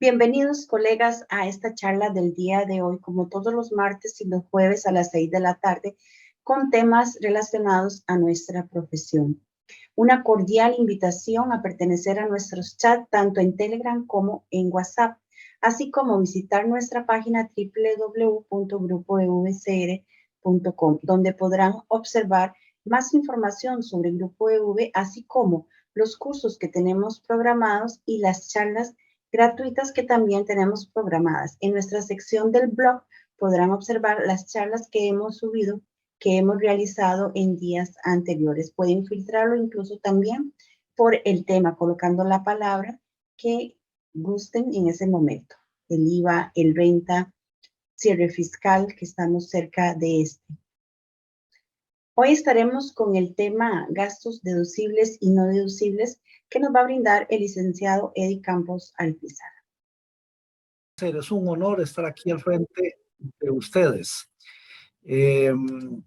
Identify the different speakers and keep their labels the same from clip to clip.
Speaker 1: Bienvenidos, colegas, a esta charla del día de hoy, como todos los martes y los jueves a las 6 de la tarde, con temas relacionados a nuestra profesión. Una cordial invitación a pertenecer a nuestros chats tanto en Telegram como en WhatsApp, así como visitar nuestra página www.grupoevcr.com, donde podrán observar más información sobre el Grupo EV, así como los cursos que tenemos programados y las charlas gratuitas que también tenemos programadas. En nuestra sección del blog podrán observar las charlas que hemos subido, que hemos realizado en días anteriores. Pueden filtrarlo incluso también por el tema, colocando la palabra que gusten en ese momento. El IVA, el renta, cierre fiscal, que estamos cerca de este. Hoy estaremos con el tema gastos deducibles y no deducibles que nos va a brindar el licenciado Eddie Campos Alpizar.
Speaker 2: Es un honor estar aquí al frente de ustedes. En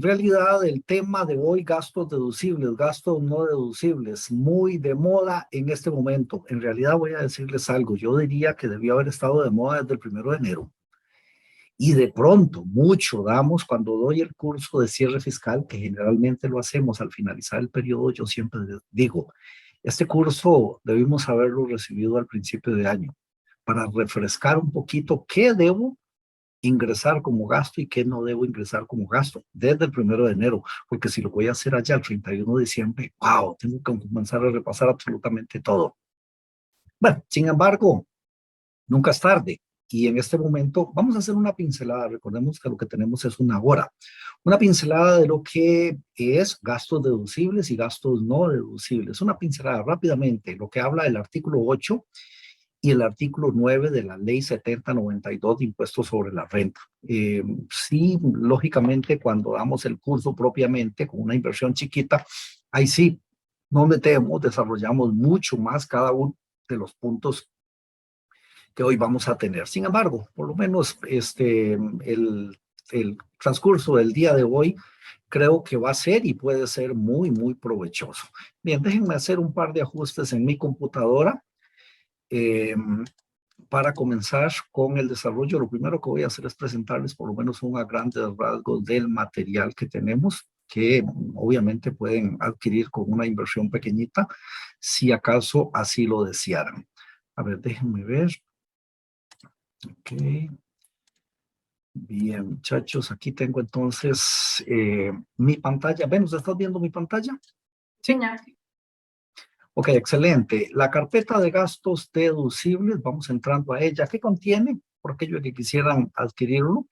Speaker 2: realidad, el tema de hoy, gastos deducibles, gastos no deducibles, muy de moda en este momento. En realidad voy a decirles algo, yo diría que debió haber estado de moda desde el 1 de enero. Y de pronto, mucho damos cuando doy el curso de cierre fiscal, que generalmente lo hacemos al finalizar el periodo. Yo siempre digo, este curso debimos haberlo recibido al principio de año para refrescar un poquito qué debo ingresar como gasto y qué no debo ingresar como gasto desde el 1 de enero, porque si lo voy a hacer allá el 31 de diciembre, wow, tengo que comenzar a repasar absolutamente todo. Bueno, sin embargo, nunca es tarde. Y en este momento vamos a hacer una pincelada. Recordemos que lo que tenemos es una hora. Una pincelada de lo que es gastos deducibles y gastos no deducibles. Una pincelada rápidamente. Lo que habla el artículo 8 y el artículo 9 de la ley 7092 de impuestos sobre la renta. Sí, lógicamente, cuando damos el curso propiamente con una inversión chiquita, ahí sí, nos metemos, desarrollamos mucho más cada uno de los puntos que hoy vamos a tener. Sin embargo, por lo menos el transcurso del día de hoy creo que va a ser y puede ser muy, muy provechoso. Bien, déjenme hacer un par de ajustes en mi computadora. Para comenzar con el desarrollo, lo primero que voy a hacer es presentarles por lo menos a grandes rasgos del material que tenemos, que obviamente pueden adquirir con una inversión pequeñita, si acaso así lo desearan. A ver, déjenme ver. Ok. Bien, muchachos, aquí tengo entonces mi pantalla. ¿Ven? ¿Usted está viendo mi pantalla?
Speaker 1: Sí, señor.
Speaker 2: Ok, excelente. La carpeta de gastos deducibles, vamos entrando a ella. ¿Qué contiene? Por aquellos que quisieran adquirirlo.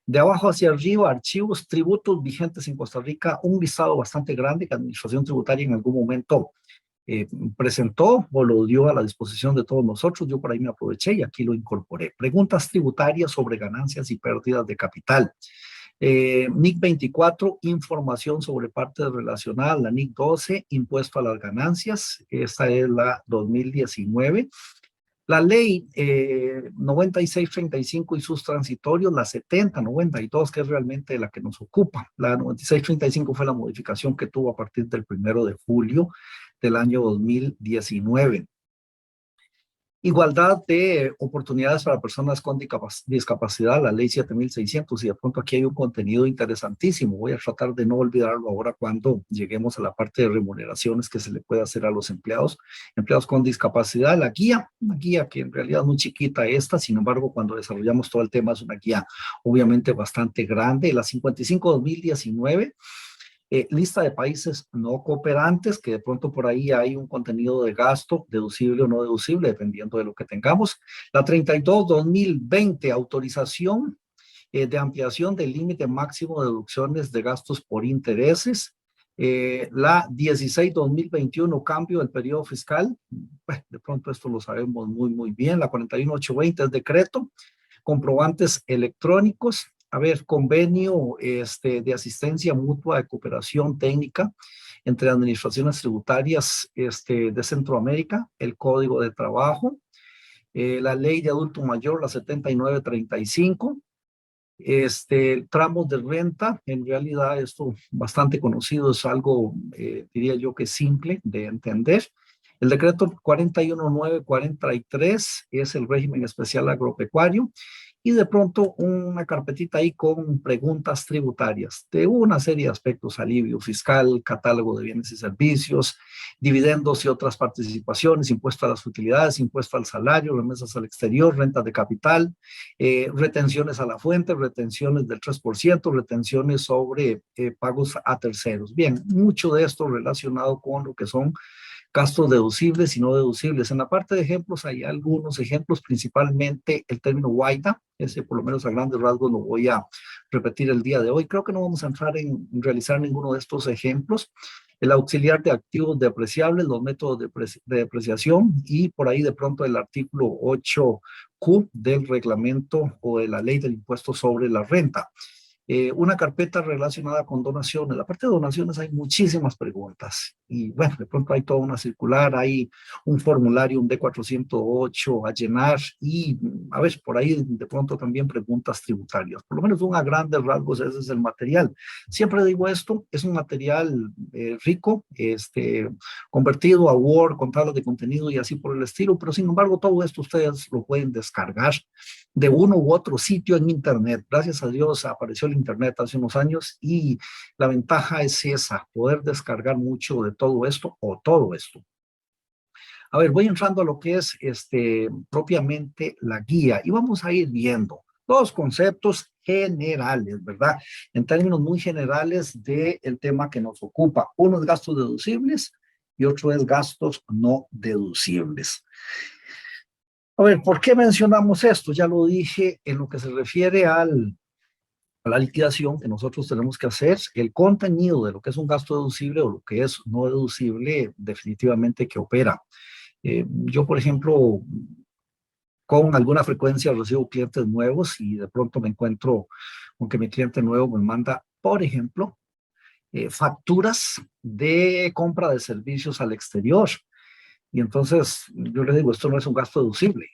Speaker 2: De abajo hacia arriba, archivos, tributos vigentes en Costa Rica, un listado bastante grande que la Administración Tributaria en algún momento presentó o lo dio a la disposición de todos nosotros. Yo por ahí me aproveché y aquí lo incorporé. Preguntas tributarias sobre ganancias y pérdidas de capital. NIC 24, información sobre parte relacional. La NIC 12, impuesto a las ganancias. Esta es la 2019. La ley 9635 y sus transitorios, la 7092, que es realmente la que nos ocupa. La 9635 fue la modificación que tuvo a partir del 1 de julio del año 2019. Igualdad de oportunidades para personas con discapacidad, la ley 7600, y de pronto aquí hay un contenido interesantísimo. Voy a tratar de no olvidarlo ahora cuando lleguemos a la parte de remuneraciones que se le puede hacer a los empleados con discapacidad. La guía, una guía que en realidad es muy chiquita esta, sin embargo, cuando desarrollamos todo el tema es una guía obviamente bastante grande. La 55-2019. Lista de países no cooperantes, que de pronto por ahí hay un contenido de gasto, deducible o no deducible, dependiendo de lo que tengamos. La 32-2020, autorización de ampliación del límite máximo de deducciones de gastos por intereses. La 16-2021, cambio del periodo fiscal. Bueno, de pronto esto lo sabemos muy, muy bien. La 41-820 es decreto. Comprobantes electrónicos. A ver, convenio de asistencia mutua de cooperación técnica entre administraciones tributarias de Centroamérica, el Código de Trabajo, la Ley de Adulto Mayor, la 7935, tramos de renta. En realidad esto bastante conocido, es algo, diría yo, que simple de entender. El decreto 41943 es el régimen especial agropecuario y de pronto una carpetita ahí con preguntas tributarias de una serie de aspectos: alivio fiscal, catálogo de bienes y servicios, dividendos y otras participaciones, impuesto a las utilidades, impuesto al salario, remesas al exterior, rentas de capital, retenciones a la fuente, retenciones del 3%, retenciones sobre pagos a terceros. Bien, mucho de esto relacionado con lo que son gastos deducibles y no deducibles. En la parte de ejemplos hay algunos ejemplos, principalmente el término guaida, ese por lo menos a grandes rasgos lo voy a repetir el día de hoy. Creo que no vamos a entrar en realizar ninguno de estos ejemplos. El auxiliar de activos depreciables, los métodos de depreciación y por ahí de pronto el artículo 8Q del reglamento o de la ley del impuesto sobre la renta. Una carpeta relacionada con donaciones. La parte de donaciones hay muchísimas preguntas y bueno, de pronto hay toda una circular, hay un formulario, un D408 a llenar y a ver, por ahí de pronto también preguntas tributarias. Por lo menos a grandes rasgos ese es el material. Siempre digo esto, es un material rico, convertido a Word, con tablas de contenido y así por el estilo, pero sin embargo todo esto ustedes lo pueden descargar de uno u otro sitio en Internet. Gracias a Dios apareció el Internet hace unos años y la ventaja es esa, poder descargar mucho de todo esto o todo esto. A ver, voy entrando a lo que es propiamente la guía y vamos a ir viendo dos conceptos generales, ¿verdad? En términos muy generales del tema que nos ocupa. Uno es gastos deducibles y otro es gastos no deducibles. A ver, ¿por qué mencionamos esto? Ya lo dije en lo que se refiere a la liquidación que nosotros tenemos que hacer. El contenido de lo que es un gasto deducible o lo que es no deducible definitivamente que opera. Yo, por ejemplo, con alguna frecuencia recibo clientes nuevos y de pronto me encuentro con que mi cliente nuevo me manda, por ejemplo, facturas de compra de servicios al exterior. Y entonces yo le digo, esto no es un gasto deducible.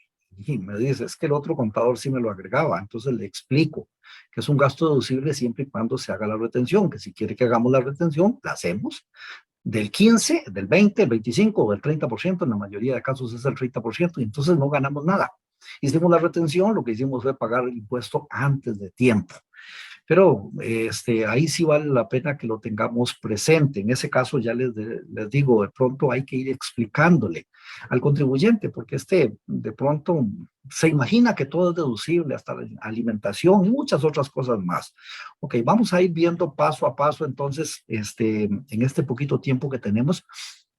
Speaker 2: Y me dice, es que el otro contador sí me lo agregaba. Entonces le explico que es un gasto deducible siempre y cuando se haga la retención, que si quiere que hagamos la retención, la hacemos del 15, del 20, el 25 o del 30%, en la mayoría de casos es el 30%, y entonces no ganamos nada. Hicimos la retención, lo que hicimos fue pagar el impuesto antes de tiempo. Pero ahí sí vale la pena que lo tengamos presente. En ese caso ya les digo, de pronto hay que ir explicándole al contribuyente, porque de pronto se imagina que todo es deducible, hasta la alimentación y muchas otras cosas más. Ok, vamos a ir viendo paso a paso entonces, en este poquito tiempo que tenemos.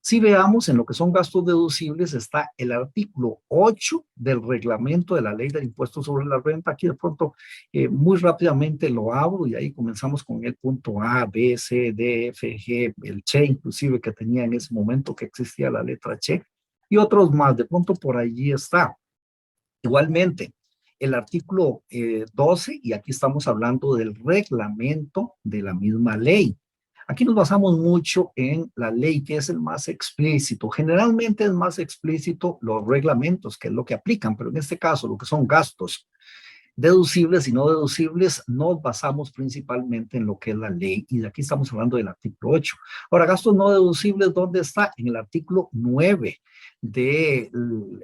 Speaker 2: Si veamos en lo que son gastos deducibles, está el artículo 8 del reglamento de la ley del impuesto sobre la renta. Aquí de pronto muy rápidamente lo abro y ahí comenzamos con el punto A, B, C, D, F, G, el Che inclusive que tenía en ese momento que existía la letra Che y otros más. De pronto por allí está. Igualmente, el artículo 12, y aquí estamos hablando del reglamento de la misma ley. Aquí nos basamos mucho en la ley, que es el más explícito. Generalmente es más explícito los reglamentos, que es lo que aplican, pero en este caso, lo que son gastos deducibles y no deducibles, nos basamos principalmente en lo que es la ley, y de aquí estamos hablando del artículo 8. Ahora, gastos no deducibles, ¿dónde está? En el artículo 9 de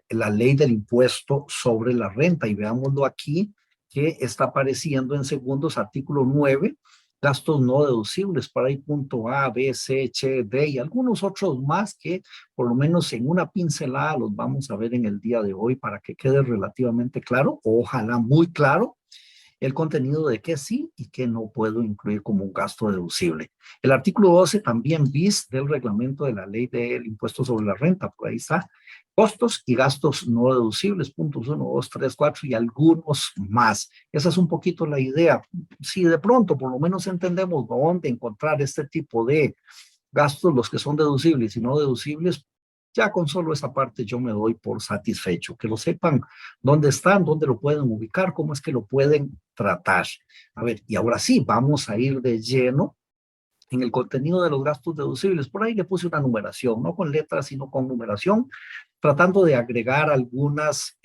Speaker 2: la ley del impuesto sobre la renta, y veámoslo aquí, que está apareciendo en segundos, artículo 9, gastos no deducibles, para ahí punto A, B, C, H, D y algunos otros más que por lo menos en una pincelada los vamos a ver en el día de hoy para que quede relativamente claro, ojalá muy claro, el contenido de qué sí y qué no puedo incluir como un gasto deducible. El artículo 12 también bis del reglamento de la ley del impuesto sobre la renta, por ahí está, costos y gastos no deducibles, puntos 1, 2, 3, 4 y algunos más. Esa es un poquito la idea. Si de pronto por lo menos entendemos dónde encontrar este tipo de gastos, los que son deducibles y no deducibles, ya con solo esa parte yo me doy por satisfecho. Que lo sepan dónde están, dónde lo pueden ubicar, cómo es que lo pueden tratar. A ver, y ahora sí, vamos a ir de lleno en el contenido de los gastos deducibles. Por ahí le puse una numeración, no con letras, sino con numeración, tratando de agregar algunas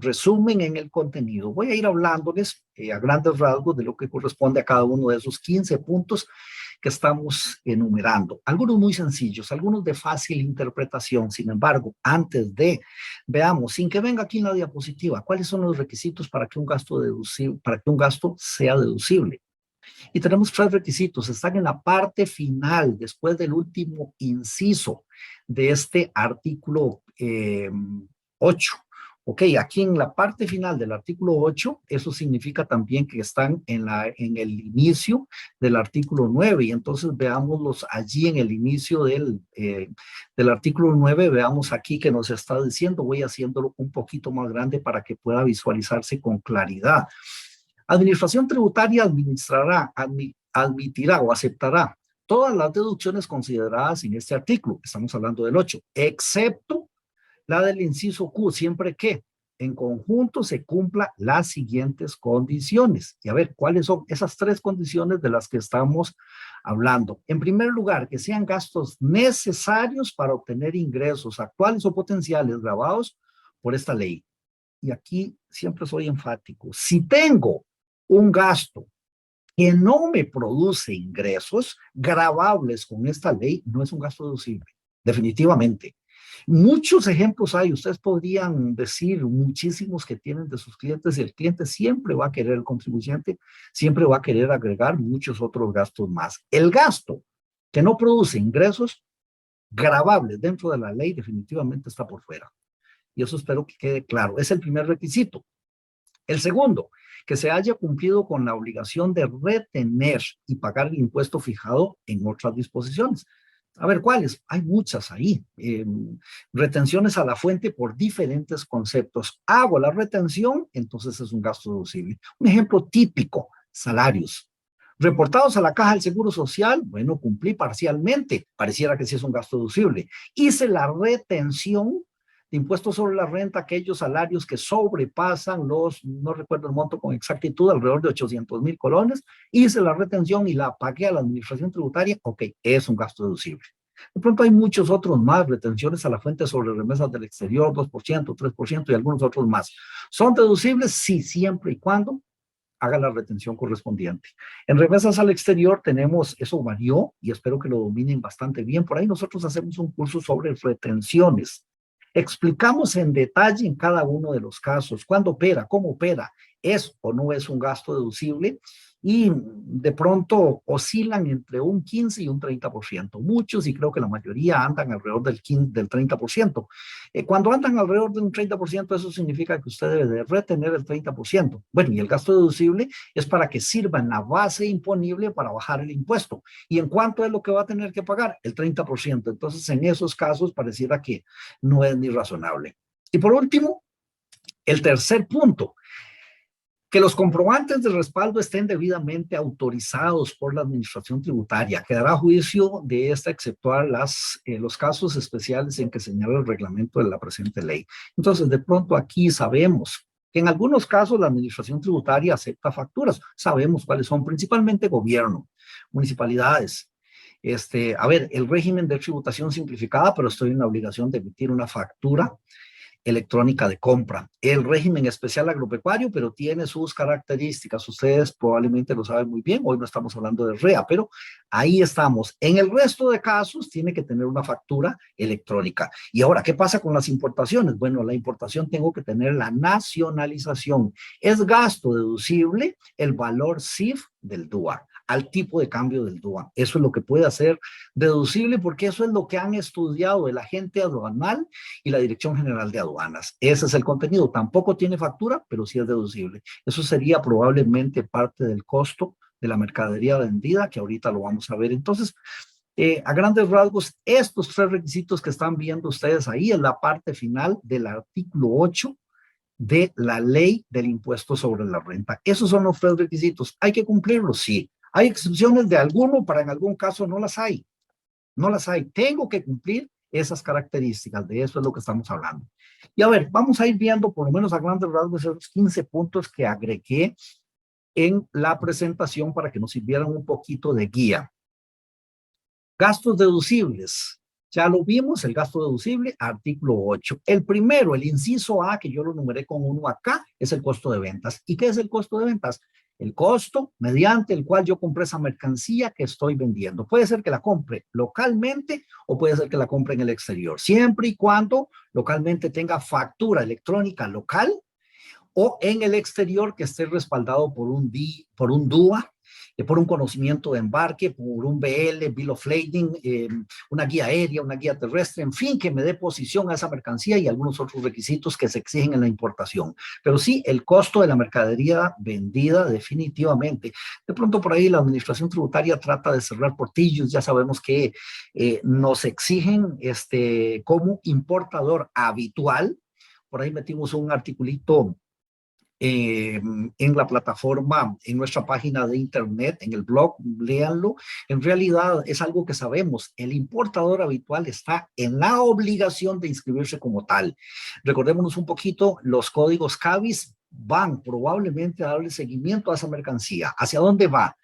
Speaker 2: resumen en el contenido. Voy a ir hablándoles a grandes rasgos de lo que corresponde a cada uno de esos 15 puntos que estamos enumerando. Algunos muy sencillos, algunos de fácil interpretación. Sin embargo, antes de, veamos, sin que venga aquí en la diapositiva, ¿cuáles son los requisitos para que un gasto sea deducible? Y tenemos 3 requisitos, están en la parte final, después del último inciso de este artículo 8. Ok, aquí en la parte final del artículo 8, eso significa también que están en el inicio del artículo 9, y entonces veámoslos allí en el inicio del artículo 9, veamos aquí que nos está diciendo, voy haciéndolo un poquito más grande para que pueda visualizarse con claridad. Administración tributaria admitirá o aceptará todas las deducciones consideradas en este artículo, estamos hablando del 8, excepto la del inciso Q, siempre que en conjunto se cumpla las siguientes condiciones. Y a ver, ¿cuáles son esas 3 condiciones de las que estamos hablando? En primer lugar, que sean gastos necesarios para obtener ingresos actuales o potenciales gravados por esta ley. Y aquí siempre soy enfático. Si tengo un gasto que no me produce ingresos gravables con esta ley, no es un gasto deducible, definitivamente. Muchos ejemplos hay, ustedes podrían decir muchísimos que tienen de sus clientes, y el cliente siempre va a querer, el contribuyente siempre va a querer agregar muchos otros gastos más. El gasto que no produce ingresos gravables dentro de la ley definitivamente está por fuera. Y eso espero que quede claro. Es el primer requisito. El segundo, que se haya cumplido con la obligación de retener y pagar el impuesto fijado en otras disposiciones. A ver, ¿cuáles? Hay muchas ahí. Retenciones a la fuente por diferentes conceptos. Hago la retención, entonces es un gasto deducible. Un ejemplo típico, salarios. Reportados a la Caja del Seguro Social, bueno, cumplí parcialmente. Pareciera que sí es un gasto deducible. Hice la retención de impuestos sobre la renta, aquellos salarios que sobrepasan no recuerdo el monto con exactitud, alrededor de 800,000 colones, hice la retención y la pagué a la administración tributaria, ok, es un gasto deducible. De pronto hay muchos otros más, retenciones a la fuente sobre remesas del exterior, 2%, 3% y algunos otros más. ¿Son deducibles? Sí, siempre y cuando haga la retención correspondiente. En remesas al exterior tenemos, eso varió y espero que lo dominen bastante bien. Por ahí nosotros hacemos un curso sobre retenciones. Explicamos en detalle en cada uno de los casos, cuándo opera, cómo opera, es o no es un gasto deducible, y de pronto oscilan entre un 15 y un 30%. Muchos, y creo que la mayoría, andan alrededor del 30%. Cuando andan alrededor de un 30%, eso significa que usted debe de retener el 30%. Bueno, y el gasto deducible es para que sirva en la base imponible para bajar el impuesto. ¿Y en cuánto es lo que va a tener que pagar? El 30%. Entonces, en esos casos, pareciera que no es ni razonable. Y por último, el tercer punto, que los comprobantes de respaldo estén debidamente autorizados por la administración tributaria. Quedará a juicio de esta exceptuar los casos especiales en que señala el reglamento de la presente ley. Entonces, de pronto aquí sabemos que en algunos casos la administración tributaria acepta facturas. Sabemos cuáles son, principalmente gobierno, municipalidades. A ver, el régimen de tributación simplificada, pero estoy en la obligación de emitir una factura electrónica de compra. El régimen especial agropecuario, pero tiene sus características. Ustedes probablemente lo saben muy bien. Hoy no estamos hablando de REA, pero ahí estamos. En el resto de casos tiene que tener una factura electrónica. Y ahora, ¿qué pasa con las importaciones? Bueno, la importación tengo que tener la nacionalización. Es gasto deducible el valor CIF del DUA, al tipo de cambio del DUA. Eso es lo que puede hacer deducible, porque eso es lo que han estudiado el agente aduanal y la Dirección General de Aduanas. Ese es el contenido. Tampoco tiene factura, pero sí es deducible. Eso sería probablemente parte del costo de la mercadería vendida, que ahorita lo vamos a ver. Entonces, a grandes rasgos, estos 3 requisitos que están viendo ustedes ahí en la parte final del artículo 8 de la ley del impuesto sobre la renta. Esos son los 3 requisitos. ¿Hay que cumplirlos? Sí. ¿Hay excepciones de alguno? Para en algún caso no las hay. No las hay. Tengo que cumplir esas características. De eso es lo que estamos hablando. Y a ver, vamos a ir viendo por lo menos a grandes rasgos esos 15 puntos que agregué en la presentación para que nos sirvieran un poquito de guía. Gastos deducibles. Ya lo vimos, el gasto deducible, artículo 8. El primero, el inciso A, que yo lo numeré con 1 acá, es el costo de ventas. ¿Y qué es el costo de ventas? El costo mediante el cual yo compré esa mercancía que estoy vendiendo. Puede ser que la compre localmente o puede ser que la compre en el exterior, siempre y cuando localmente tenga factura electrónica local o en el exterior que esté respaldado por un DUA, por un conocimiento de embarque, por un BL, Bill of Lading, una guía aérea, una guía terrestre, en fin, que me dé posición a esa mercancía y algunos otros requisitos que se exigen en la importación. Pero sí, el costo de la mercadería vendida definitivamente. De pronto por ahí la administración tributaria trata de cerrar portillos, ya sabemos que nos exigen como importador habitual. Por ahí metimos un articulito en la plataforma, en nuestra página de internet, en el blog, léanlo. En realidad es algo que sabemos. El importador habitual está en la obligación de inscribirse como tal. Recordémonos un poquito, los códigos CABIS van probablemente a darle seguimiento a esa mercancía. ¿Hacia dónde va?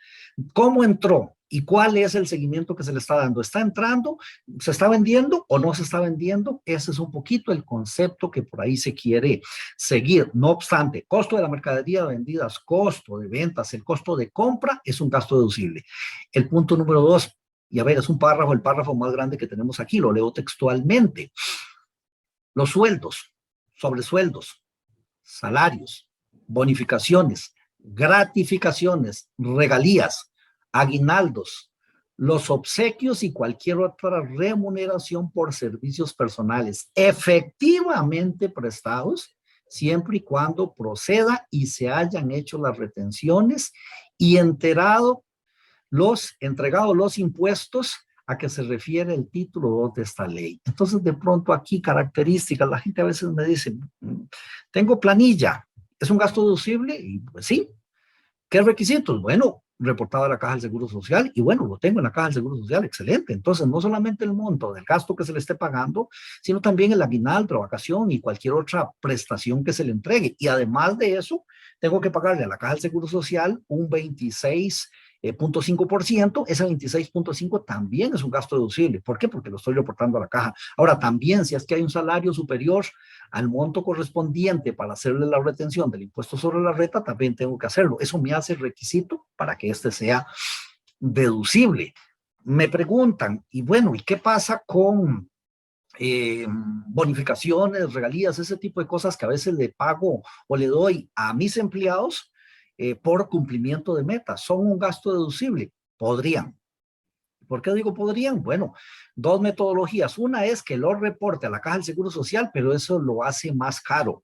Speaker 2: ¿Cómo entró? ¿Y cuál es el seguimiento que se le está dando? ¿Está entrando? ¿Se está vendiendo o no se está vendiendo? Ese es un poquito el concepto que por ahí se quiere seguir. No obstante, costo de la mercadería vendida, costo de ventas, el costo de compra es un gasto deducible. El punto número 2, y a ver, es un párrafo, el párrafo más grande que tenemos aquí, lo leo textualmente. Los sueldos, sobresueldos, salarios, bonificaciones, gratificaciones, regalías, aguinaldos, los obsequios y cualquier otra remuneración por servicios personales efectivamente prestados, siempre y cuando proceda y se hayan hecho las retenciones y entregado los impuestos a que se refiere el título 2 de esta ley. Entonces, de pronto aquí características, la gente a veces me dice, tengo planilla, ¿es un gasto deducible? Y pues sí. ¿Qué requisitos? Bueno, reportado a la Caja del Seguro Social y bueno, lo tengo en la Caja del Seguro Social, excelente. Entonces, no solamente el monto del gasto que se le esté pagando, sino también el aguinaldo, la vacación y cualquier otra prestación que se le entregue. Y además de eso, tengo que pagarle a la Caja del Seguro Social un 26.5%. Ese 26.5 también es un gasto deducible. ¿Por qué? Porque lo estoy reportando a la caja. Ahora, también si es que hay un salario superior al monto correspondiente para hacerle la retención del impuesto sobre la renta, también tengo que hacerlo. Eso me hace requisito para que este sea deducible. Me preguntan, y bueno, ¿y qué pasa con bonificaciones, regalías, ese tipo de cosas que a veces le pago o le doy a mis empleados por cumplimiento de metas? ¿Son un gasto deducible? Podrían. ¿Por qué digo podrían? Bueno, dos metodologías. Una es que lo reporte a la Caja del Seguro Social, pero eso lo hace más caro.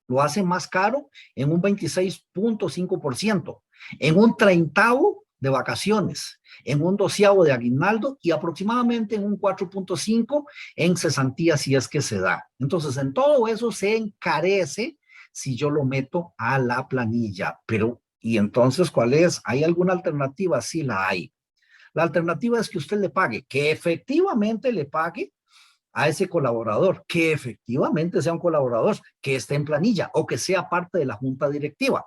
Speaker 2: Lo hace más caro en un 26.5%, en un 30avo de vacaciones, en un 12avo de aguinaldo y aproximadamente en un 4.5 en cesantía si es que se da. Entonces, en todo eso se encarece si yo lo meto a la planilla. Pero, ¿y entonces cuál es? ¿Hay alguna alternativa? Sí la hay. La alternativa es que usted le pague, que efectivamente le pague a ese colaborador, que efectivamente sea un colaborador, que esté en planilla o que sea parte de la junta directiva.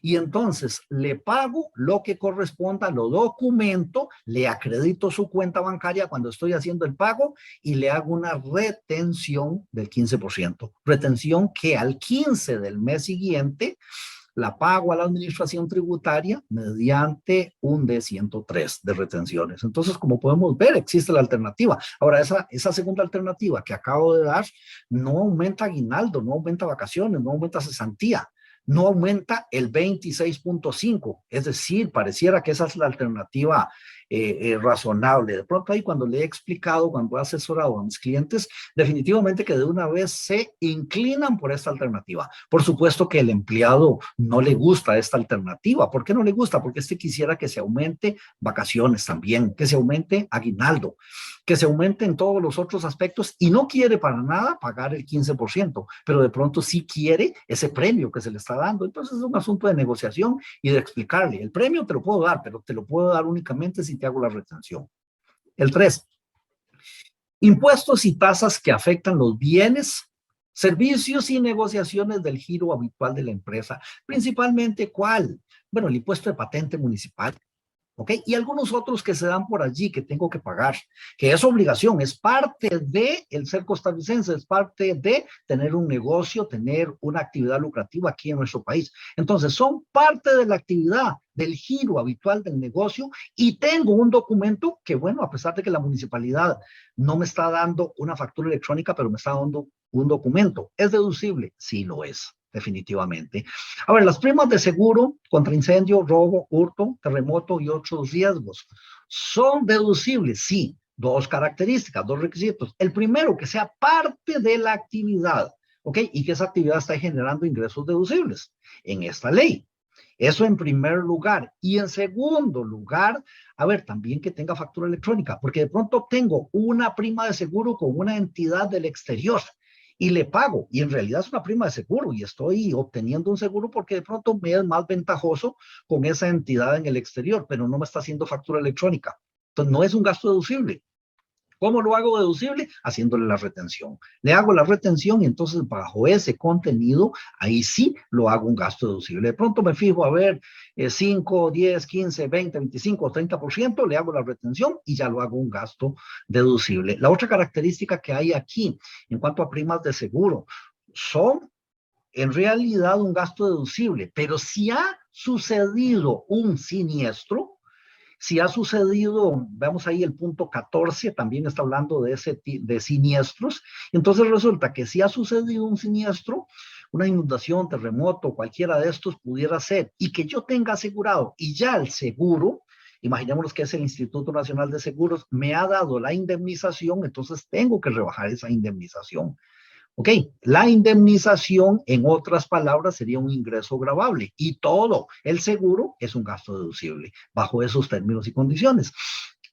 Speaker 2: Y entonces le pago lo que corresponda, lo documento, le acredito su cuenta bancaria cuando estoy haciendo el pago y le hago una retención del 15%. Retención que al 15 del mes siguiente la pago a la administración tributaria mediante un D103 de retenciones. Entonces, como podemos ver, existe la alternativa. Ahora, esa segunda alternativa que acabo de dar no aumenta aguinaldo, no aumenta vacaciones, no aumenta cesantía, no aumenta el 26.5. Es decir, pareciera que esa es la alternativa razonable. De pronto ahí cuando le he explicado, cuando he asesorado a mis clientes, definitivamente que de una vez se inclinan por esta alternativa. Por supuesto que el empleado no le gusta esta alternativa. ¿Por qué no le gusta? Porque quisiera que se aumente vacaciones también, que se aumente aguinaldo, que se aumente en todos los otros aspectos y no quiere para nada pagar el 15%, pero de pronto sí quiere ese premio que se le está dando. Entonces es un asunto de negociación y de explicarle, el premio te lo puedo dar, pero te lo puedo dar únicamente si te hago la retención. El 3, impuestos y tasas que afectan los bienes, servicios y negociaciones del giro habitual de la empresa. Principalmente, ¿cuál? Bueno, el impuesto de patente municipal, ¿ok? Y algunos otros que se dan por allí que tengo que pagar, que es obligación, es parte de el ser costarricense, es parte de tener un negocio, tener una actividad lucrativa aquí en nuestro país. Entonces, son parte de la actividad, del giro habitual del negocio, y tengo un documento que, bueno, a pesar de que la municipalidad no me está dando una factura electrónica, pero me está dando un documento. ¿Es deducible? Sí lo es, definitivamente. A ver, las primas de seguro contra incendio, robo, hurto, terremoto y otros riesgos son deducibles, sí. Dos características, dos requisitos. El primero, que sea parte de la actividad, ¿ok? Y que esa actividad está generando ingresos deducibles en esta ley. Eso en primer lugar. Y en segundo lugar, a ver, también que tenga factura electrónica, porque de pronto tengo una prima de seguro con una entidad del exterior y le pago, y en realidad es una prima de seguro y estoy obteniendo un seguro porque de pronto me es más ventajoso con esa entidad en el exterior, pero no me está haciendo factura electrónica. Entonces no es un gasto deducible. ¿Cómo lo hago deducible? Haciéndole la retención. Le hago la retención y entonces bajo ese contenido, ahí sí lo hago un gasto deducible. De pronto me fijo a ver 5, 10, 15, 20, 25 o 30%, le hago la retención y ya lo hago un gasto deducible. La otra característica que hay aquí en cuanto a primas de seguro son en realidad un gasto deducible, pero si ha sucedido un siniestro, si ha sucedido, vemos ahí el punto 14, también está hablando de siniestros. Entonces resulta que si ha sucedido un siniestro, una inundación, terremoto, cualquiera de estos pudiera ser, y que yo tenga asegurado, y ya el seguro, imaginémonos que es el Instituto Nacional de Seguros, me ha dado la indemnización, entonces tengo que rebajar esa indemnización. Ok, la indemnización, en otras palabras, sería un ingreso gravable y todo el seguro es un gasto deducible bajo esos términos y condiciones.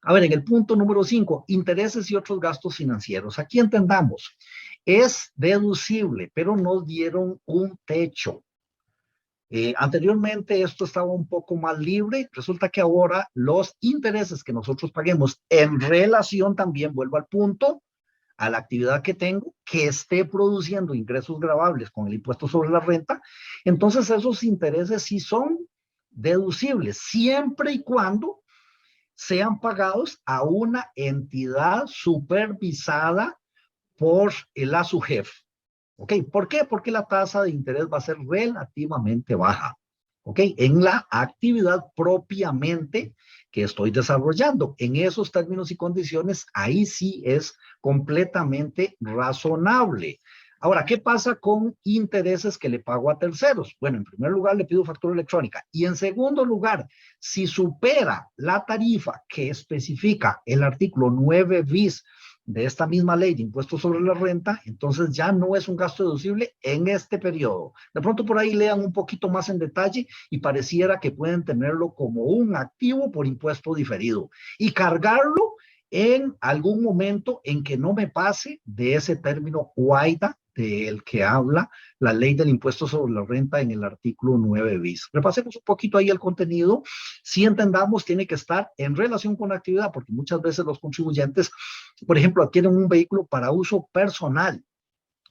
Speaker 2: A ver, en el punto número 5, intereses y otros gastos financieros. Aquí entendamos, es deducible, pero nos dieron un techo. Anteriormente esto estaba un poco más libre, resulta que ahora los intereses que nosotros paguemos en relación también, vuelvo al punto, a la actividad que tengo, que esté produciendo ingresos gravables con el impuesto sobre la renta, entonces esos intereses sí son deducibles, siempre y cuando sean pagados a una entidad supervisada por el ASUGEF. ¿Ok? ¿Por qué? Porque la tasa de interés va a ser relativamente baja. ¿Ok? En la actividad propiamente que estoy desarrollando. En esos términos y condiciones, ahí sí es completamente razonable. Ahora, ¿qué pasa con intereses que le pago a terceros? Bueno, en primer lugar, le pido factura electrónica. Y en segundo lugar, si supera la tarifa que especifica el artículo 9 bis de esta misma ley de impuestos sobre la renta, entonces ya no es un gasto deducible en este periodo. De pronto por ahí lean un poquito más en detalle y pareciera que pueden tenerlo como un activo por impuesto diferido y cargarlo en algún momento en que no me pase de ese término guaida del que habla la ley del impuesto sobre la renta en el artículo 9 bis. Repasemos un poquito ahí el contenido. Si entendamos, tiene que estar en relación con la actividad, porque muchas veces los contribuyentes, por ejemplo, adquieren un vehículo para uso personal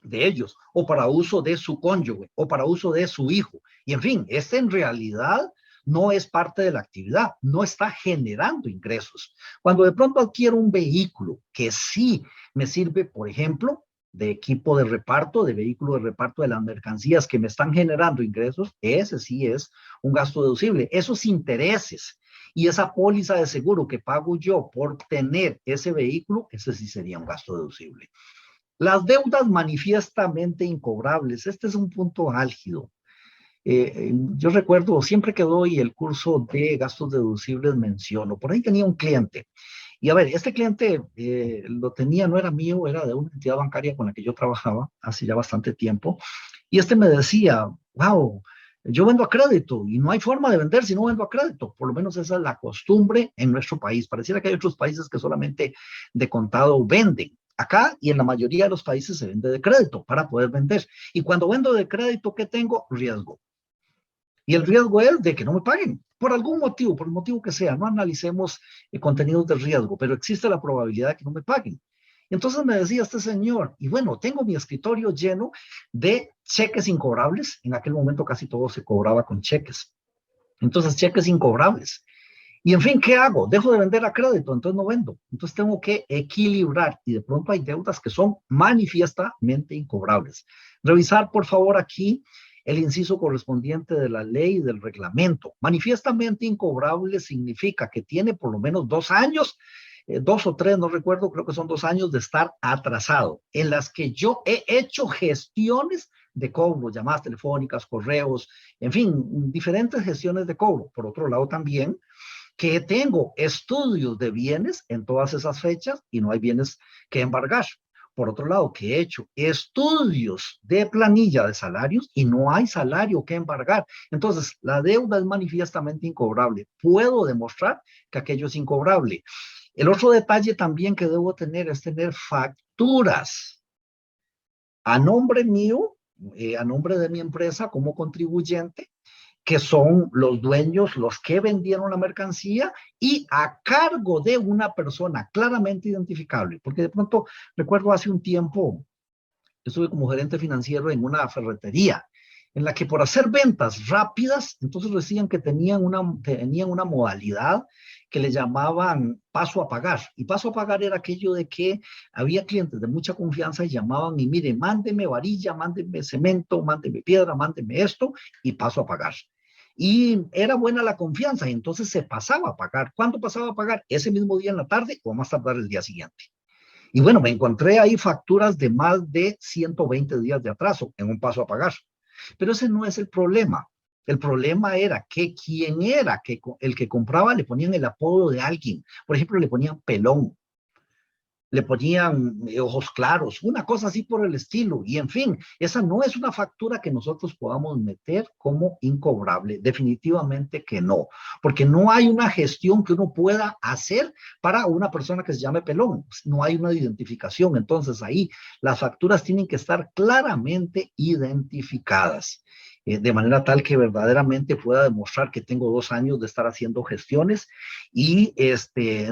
Speaker 2: de ellos, o para uso de su cónyuge, o para uso de su hijo. Y en fin, este en realidad no es parte de la actividad, no está generando ingresos. Cuando de pronto adquiero un vehículo que sí me sirve, por ejemplo, de equipo de reparto, de vehículo de reparto de las mercancías que me están generando ingresos, ese sí es un gasto deducible. Esos intereses y esa póliza de seguro que pago yo por tener ese vehículo, ese sí sería un gasto deducible. Las deudas manifiestamente incobrables, este es un punto álgido. Yo recuerdo, siempre que doy el curso de gastos deducibles menciono, por ahí tenía un cliente, y a ver, este cliente lo tenía, no era mío, era de una entidad bancaria con la que yo trabajaba hace ya bastante tiempo, y este me decía, wow, yo vendo a crédito y no hay forma de vender si no vendo a crédito, por lo menos esa es la costumbre en nuestro país, pareciera que hay otros países que solamente de contado venden. Acá y en la mayoría de los países se vende de crédito para poder vender. Y cuando vendo de crédito, ¿qué tengo? Riesgo. Y el riesgo es de que no me paguen, por algún motivo, por el motivo que sea. No analicemos contenidos de riesgo, pero existe la probabilidad de que no me paguen. Entonces me decía este señor, y bueno, tengo mi escritorio lleno de cheques incobrables. En aquel momento casi todo se cobraba con cheques. Entonces, cheques incobrables. Y en fin, ¿qué hago? Dejo de vender a crédito, entonces no vendo. Entonces tengo que equilibrar y de pronto hay deudas que son manifiestamente incobrables. Revisar, por favor, aquí el inciso correspondiente de la ley y del reglamento. Manifiestamente incobrable significa que tiene por lo menos 2 años, 2 o 3, no recuerdo, creo que son 2 años de estar atrasado, en las que yo he hecho gestiones de cobro, llamadas telefónicas, correos, en fin, diferentes gestiones de cobro. Por otro lado también, que tengo estudios de bienes en todas esas fechas y no hay bienes que embargar. Por otro lado, que he hecho estudios de planilla de salarios y no hay salario que embargar. Entonces, la deuda es manifiestamente incobrable. Puedo demostrar que aquello es incobrable. El otro detalle también que debo tener es tener facturas a nombre mío, a nombre de mi empresa como contribuyente, que son los dueños, los que vendieron la mercancía y a cargo de una persona claramente identificable. Porque de pronto, recuerdo hace un tiempo, estuve como gerente financiero en una ferretería, en la que por hacer ventas rápidas, entonces decían que tenían una modalidad que le llamaban paso a pagar. Y paso a pagar era aquello de que había clientes de mucha confianza y llamaban y mire, mándeme varilla, mándeme cemento, mándeme piedra, mándeme esto y paso a pagar. Y era buena la confianza y entonces se pasaba a pagar. ¿Cuándo pasaba a pagar? Ese mismo día en la tarde o más tardar el día siguiente. Y bueno, me encontré ahí facturas de más de 120 días de atraso en un paso a pagar. Pero ese no es el problema. El problema era que quien era el que compraba le ponían el apodo de alguien. Por ejemplo, le ponían pelón, le ponían ojos claros, una cosa así por el estilo. Y en fin, esa no es una factura que nosotros podamos meter como incobrable. Definitivamente que no, porque no hay una gestión que uno pueda hacer para una persona que se llame pelón. No hay una identificación. Entonces ahí las facturas tienen que estar claramente identificadas. De manera tal que verdaderamente pueda demostrar que tengo 2 años de estar haciendo gestiones y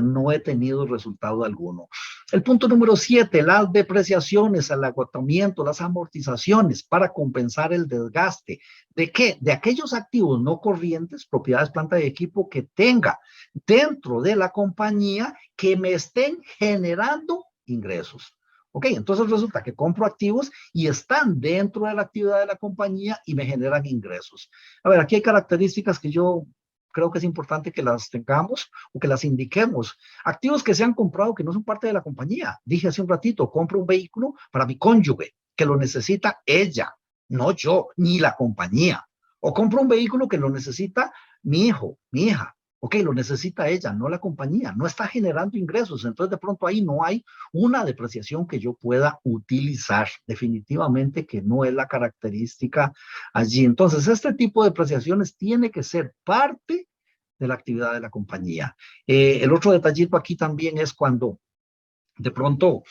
Speaker 2: no he tenido resultado alguno. El punto número 7, las depreciaciones, el agotamiento, las amortizaciones para compensar el desgaste. ¿De qué? De aquellos activos no corrientes, propiedades, planta y equipo que tenga dentro de la compañía que me estén generando ingresos. Ok, entonces resulta que compro activos y están dentro de la actividad de la compañía y me generan ingresos. A ver, aquí hay características que yo creo que es importante que las tengamos o que las indiquemos. Activos que se han comprado que no son parte de la compañía. Dije hace un ratito, compro un vehículo para mi cónyuge, que lo necesita ella, no yo, ni la compañía. O compro un vehículo que lo necesita mi hijo, mi hija. Ok, lo necesita ella, no la compañía. No está generando ingresos. Entonces, de pronto ahí no hay una depreciación que yo pueda utilizar. Definitivamente que no es la característica allí. Entonces, este tipo de depreciaciones tiene que ser parte de la actividad de la compañía. El otro detallito aquí también es cuando de pronto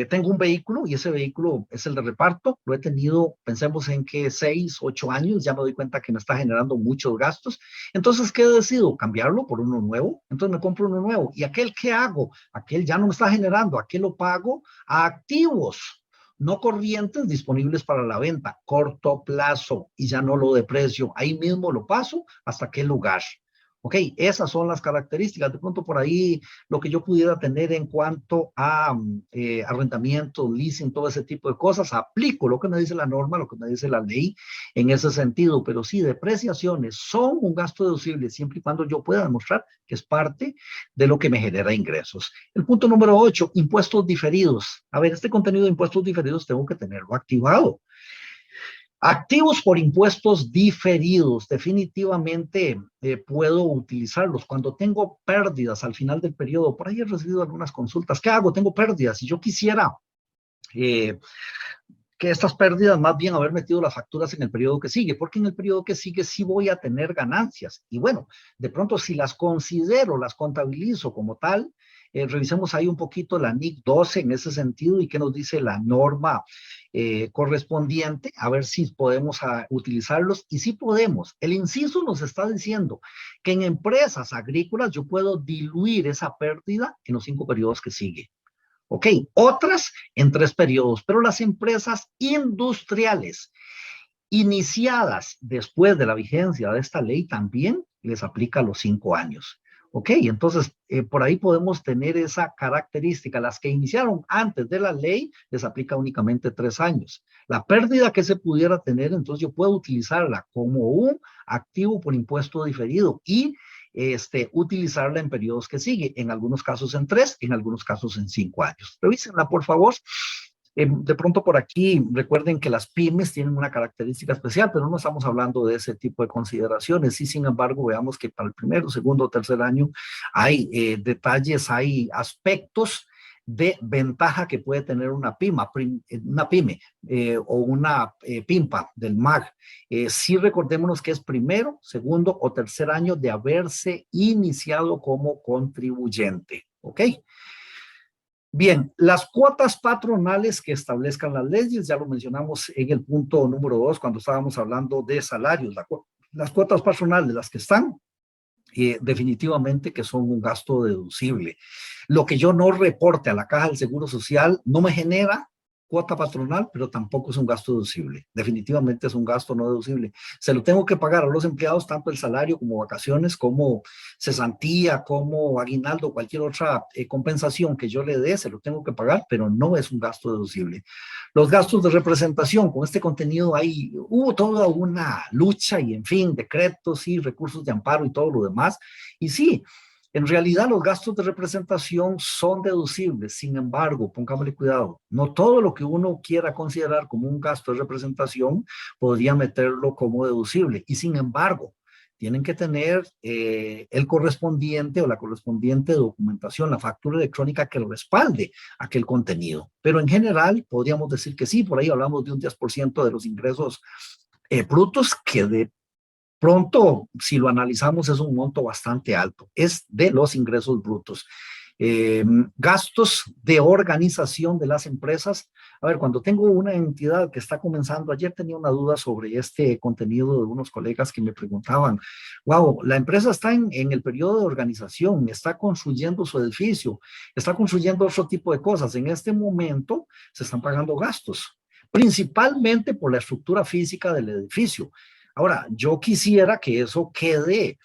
Speaker 2: tengo un vehículo y ese vehículo es el de reparto, lo he tenido, pensemos en que 6, 8 años, ya me doy cuenta que me está generando muchos gastos. Entonces, ¿qué decido? Cambiarlo por uno nuevo. Entonces me compro uno nuevo. ¿Y aquel qué hago? Aquel ya no me está generando, aquel lo pago a activos no corrientes disponibles para la venta, corto plazo, y ya no lo deprecio. Ahí mismo lo paso hasta aquel lugar. Ok, esas son las características. De pronto por ahí lo que yo pudiera tener en cuanto a arrendamiento, leasing, todo ese tipo de cosas, aplico lo que me dice la norma, lo que me dice la ley en ese sentido. Pero sí, depreciaciones son un gasto deducible siempre y cuando yo pueda demostrar que es parte de lo que me genera ingresos. El punto número 8, impuestos diferidos. A ver, este contenido de impuestos diferidos tengo que tenerlo activado. Activos por impuestos diferidos, definitivamente puedo utilizarlos. Cuando tengo pérdidas al final del periodo, por ahí he recibido algunas consultas. ¿Qué hago? Tengo pérdidas y yo quisiera que estas pérdidas más bien haber metido las facturas en el periodo que sigue, porque en el periodo que sigue sí voy a tener ganancias. Y bueno, de pronto si las considero, las contabilizo como tal, revisemos ahí un poquito la NIC 12 en ese sentido y qué nos dice la norma correspondiente, a ver si podemos utilizarlos. Y si podemos, el inciso nos está diciendo que en empresas agrícolas yo puedo diluir esa pérdida en los 5 periodos que sigue. Ok, otras en 3 periodos, pero las empresas industriales iniciadas después de la vigencia de esta ley también les aplica los 5 años. Ok, entonces por ahí podemos tener esa característica. Las que iniciaron antes de la ley les aplica únicamente 3 años. La pérdida que se pudiera tener, entonces yo puedo utilizarla como un activo por impuesto diferido y utilizarla en periodos que sigue, en algunos casos en 3, en algunos casos en 5 años. Revísenla, por favor. De pronto por aquí, recuerden que las pymes tienen una característica especial, pero no estamos hablando de ese tipo de consideraciones. Y sin embargo, veamos que para el primero, segundo o tercer año hay detalles, hay aspectos de ventaja que puede tener una pyme o una PIMPA del MAG. Sí, recordémonos que es primero, segundo o tercer año de haberse iniciado como contribuyente. ¿Ok? Bien, las cuotas patronales que establezcan las leyes, ya lo mencionamos en el punto número 2 cuando estábamos hablando de salarios. Las cuotas patronales, las que están, definitivamente que son un gasto deducible. Lo que yo no reporte a la Caja del Seguro Social no me genera cuota patronal, pero tampoco es un gasto deducible. Definitivamente es un gasto no deducible. Se lo tengo que pagar a los empleados, tanto el salario como vacaciones, como cesantía, como aguinaldo, cualquier otra compensación que yo le dé, se lo tengo que pagar, pero no es un gasto deducible. Los gastos de representación, con este contenido hubo toda una lucha y, en fin, decretos y recursos de amparo y todo lo demás. Y sí, en realidad los gastos de representación son deducibles. Sin embargo, pongámosle cuidado, no todo lo que uno quiera considerar como un gasto de representación podría meterlo como deducible. Y sin embargo, tienen que tener el correspondiente o la correspondiente documentación, la factura electrónica que respalde aquel contenido. Pero en general podríamos decir que sí, por ahí hablamos de un 10% de los ingresos brutos, que de pronto, si lo analizamos, es un monto bastante alto. Es de los ingresos brutos. Gastos de organización de las empresas. A ver, cuando tengo una entidad que está comenzando, ayer tenía una duda sobre este contenido de unos colegas que me preguntaban, wow, la empresa está en el periodo de organización, está construyendo su edificio, está construyendo otro tipo de cosas. En este momento se están pagando gastos, principalmente por la estructura física del edificio. Ahora, yo quisiera que eso quede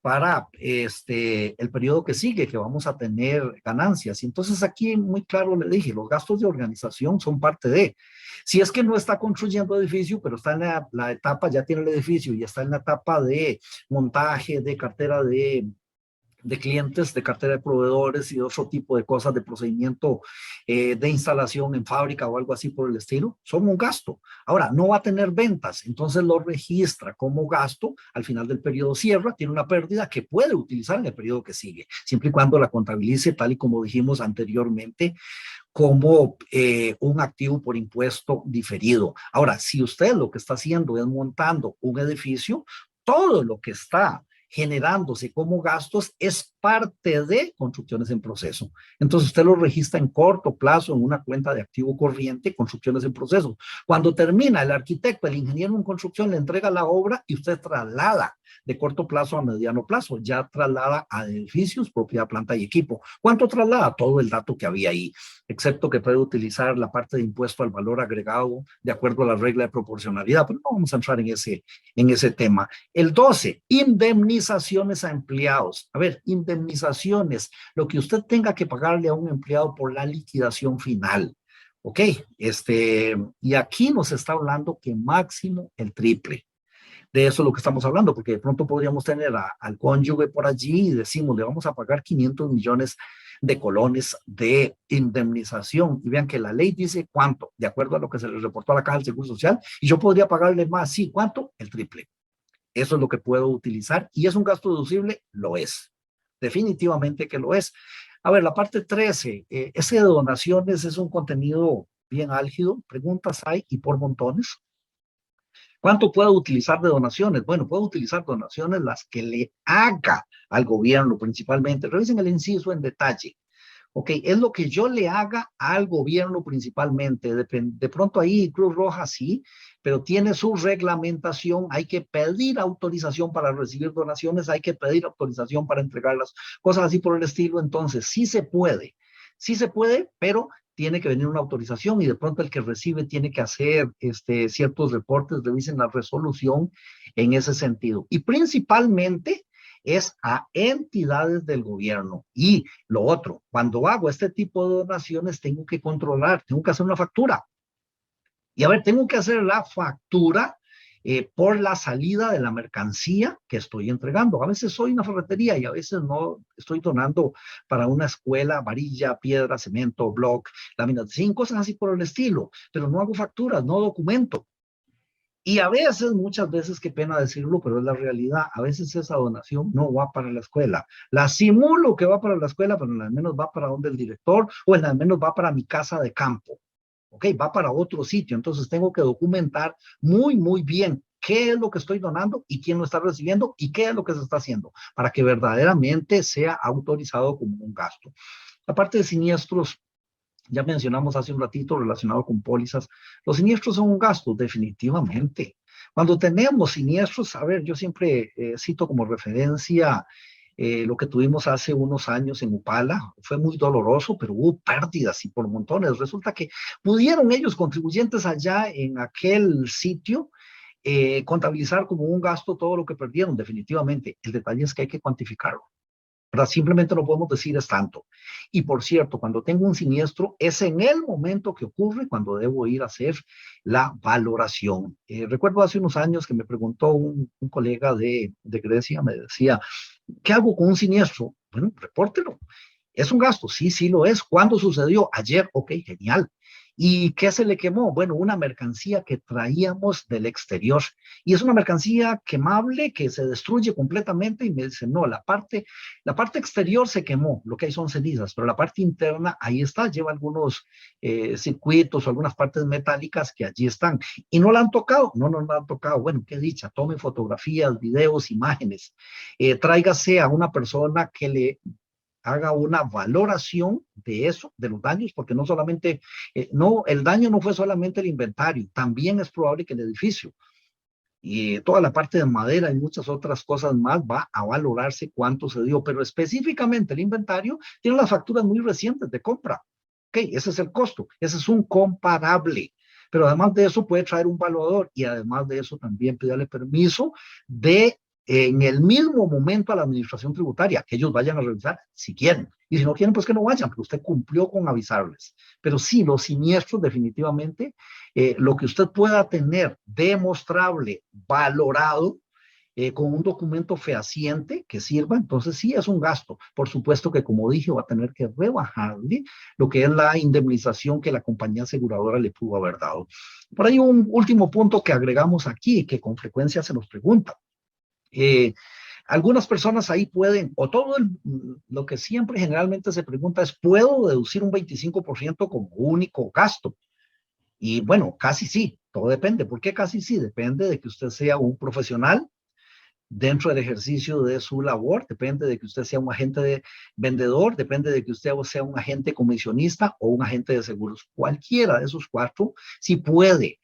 Speaker 2: para el periodo que sigue, que vamos a tener ganancias. Y entonces aquí muy claro le dije, los gastos de organización son parte de. Si es que no está construyendo edificio, pero está en la etapa, ya tiene el edificio y está en la etapa de montaje, de cartera de clientes, de cartera de proveedores y otro tipo de cosas de procedimiento de instalación en fábrica o algo así por el estilo, son un gasto. Ahora, no va a tener ventas, entonces lo registra como gasto, al final del periodo cierra, tiene una pérdida que puede utilizar en el periodo que sigue, siempre y cuando la contabilice tal y como dijimos anteriormente, como un activo por impuesto diferido. Ahora, si usted lo que está haciendo es montando un edificio, todo lo que está generándose como gastos es parte de construcciones en proceso. Entonces usted lo registra en corto plazo en una cuenta de activo corriente, construcciones en proceso. Cuando termina el arquitecto, el ingeniero en construcción le entrega la obra y usted traslada de corto plazo a mediano plazo, ya traslada a edificios, propiedad, planta y equipo. ¿Cuánto traslada? Todo el dato que había ahí, excepto que puede utilizar la parte de impuesto al valor agregado de acuerdo a la regla de proporcionalidad, pero no vamos a entrar en ese tema. El 12, indemnizaciones a empleados. A ver, indemnizaciones, lo que usted tenga que pagarle a un empleado por la liquidación final. Ok, y aquí nos está hablando que máximo el triple. De eso es lo que estamos hablando, porque de pronto podríamos tener al cónyuge por allí y decimos, le vamos a pagar 500 millones de colones de indemnización. Y vean que la ley dice cuánto, de acuerdo a lo que se le reportó a la Caja del Seguro Social, y yo podría pagarle más, sí, ¿cuánto? El triple. Eso es lo que puedo utilizar. ¿Y es un gasto deducible? Lo es. Definitivamente que lo es. A ver, la parte 13, ese de donaciones es un contenido bien álgido. Preguntas hay y por montones. ¿Cuánto puedo utilizar de donaciones? Bueno, puedo utilizar donaciones las que le haga al gobierno principalmente. Revisen el inciso en detalle. Ok, es lo que yo le haga al gobierno principalmente. De pronto ahí Cruz Roja sí, pero tiene su reglamentación. Hay que pedir autorización para recibir donaciones, hay que pedir autorización para entregarlas, cosas así por el estilo. Entonces, sí se puede, pero tiene que venir una autorización y de pronto el que recibe tiene que hacer ciertos reportes, revisen la resolución en ese sentido. Y principalmente es a entidades del gobierno. Y lo otro, cuando hago este tipo de donaciones, tengo que controlar, tengo que hacer una factura. Y a ver, tengo que hacer la factura por la salida de la mercancía que estoy entregando. A veces soy una ferretería y a veces no estoy donando para una escuela, varilla, piedra, cemento, block, láminas de zinc, cosas así por el estilo, pero no hago facturas, no documento. Y a veces, muchas veces, qué pena decirlo, pero es la realidad, a veces esa donación no va para la escuela. La simulo que va para la escuela, pero al menos va para donde el director o al menos va para mi casa de campo. Ok, va para otro sitio, entonces tengo que documentar muy, muy bien qué es lo que estoy donando y quién lo está recibiendo y qué es lo que se está haciendo para que verdaderamente sea autorizado como un gasto. La parte de siniestros, ya mencionamos hace un ratito relacionado con pólizas, los siniestros son un gasto, definitivamente. Cuando tenemos siniestros, a ver, yo siempre cito como referencia lo que tuvimos hace unos años en Upala. Fue muy doloroso, pero hubo pérdidas y por montones. Resulta que pudieron ellos, contribuyentes allá en aquel sitio, contabilizar como un gasto todo lo que perdieron, definitivamente. El detalle es que hay que cuantificarlo. ¿Verdad? Simplemente no podemos decir es tanto. Y por cierto, cuando tengo un siniestro, es en el momento que ocurre cuando debo ir a hacer la valoración. Recuerdo hace unos años que me preguntó un colega de Grecia, me decía, ¿qué hago con un siniestro? Bueno, repórtelo. ¿Es un gasto? Sí, sí lo es. ¿Cuándo sucedió? Ayer. Ok, genial. ¿Y qué se le quemó? Bueno, una mercancía que traíamos del exterior. Y es una mercancía quemable que se destruye completamente. Y me dice, no, la parte exterior se quemó, lo que hay son cenizas, pero la parte interna, ahí está, lleva algunos circuitos o algunas partes metálicas que allí están. ¿Y no la han tocado? No, no la han tocado. Bueno, qué dicha, tome fotografías, videos, imágenes. Tráigase a una persona que le haga una valoración de eso, de los daños, porque no solamente, no, el daño no fue solamente el inventario, también es probable que el edificio y toda la parte de madera y muchas otras cosas más va a valorarse cuánto se dio, pero específicamente el inventario tiene las facturas muy recientes de compra. Ok, ese es el costo, ese es un comparable. Pero además de eso puede traer un valuador y además de eso también pedirle permiso de en el mismo momento a la administración tributaria, que ellos vayan a revisar si quieren. Y si no quieren, pues que no vayan, pero usted cumplió con avisarles. Pero sí, los siniestros definitivamente, lo que usted pueda tener demostrable, valorado, con un documento fehaciente que sirva, entonces sí es un gasto. Por supuesto que, como dije, va a tener que rebajarle lo que es la indemnización que la compañía aseguradora le pudo haber dado. Por ahí un último punto que agregamos aquí, que con frecuencia se nos pregunta. Algunas personas ahí pueden, o lo que siempre generalmente se pregunta es, ¿puedo deducir un 25% como único gasto? Y bueno, casi sí, todo depende. ¿Por qué casi sí? Depende de que usted sea un profesional dentro del ejercicio de su labor, depende de que usted sea un agente de vendedor, depende de que usted sea un agente comisionista o un agente de seguros. Cualquiera de esos cuatro, sí puede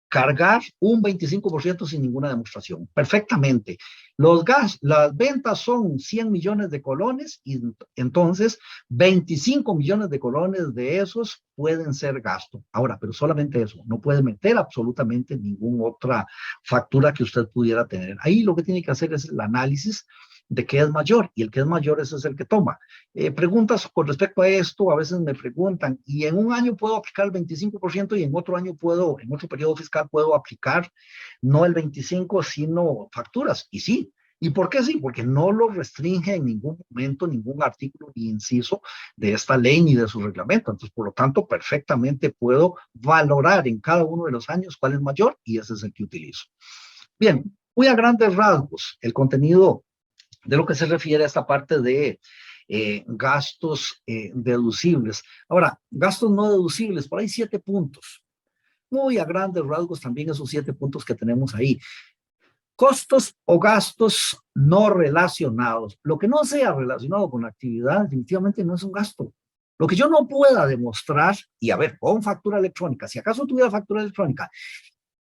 Speaker 2: cargar un 25% sin ninguna demostración, perfectamente. Las ventas son 100 millones de colones y entonces 25 millones de colones de esos pueden ser gasto. Ahora, pero solamente eso, no puede meter absolutamente ninguna otra factura que usted pudiera tener. Ahí lo que tiene que hacer es el análisis de qué es mayor, y el que es mayor ese es el que toma. Preguntas con respecto a esto, a veces me preguntan, ¿y en un año puedo aplicar el 25% y en otro año en otro periodo fiscal puedo aplicar no el 25, sino facturas? Y sí. ¿Y por qué sí? Porque no lo restringe en ningún momento, ningún artículo ni inciso de esta ley ni de su reglamento. Entonces, por lo tanto, perfectamente puedo valorar en cada uno de los años cuál es mayor y ese es el que utilizo. Bien, muy a grandes rasgos, el contenido de lo que se refiere a esta parte de gastos deducibles. Ahora, gastos no deducibles, por ahí 7 puntos. Muy a grandes rasgos también esos 7 puntos que tenemos ahí. Costos o gastos no relacionados. Lo que no sea relacionado con la actividad definitivamente no es un gasto. Lo que yo no pueda demostrar, y a ver, con factura electrónica, si acaso tuviera factura electrónica,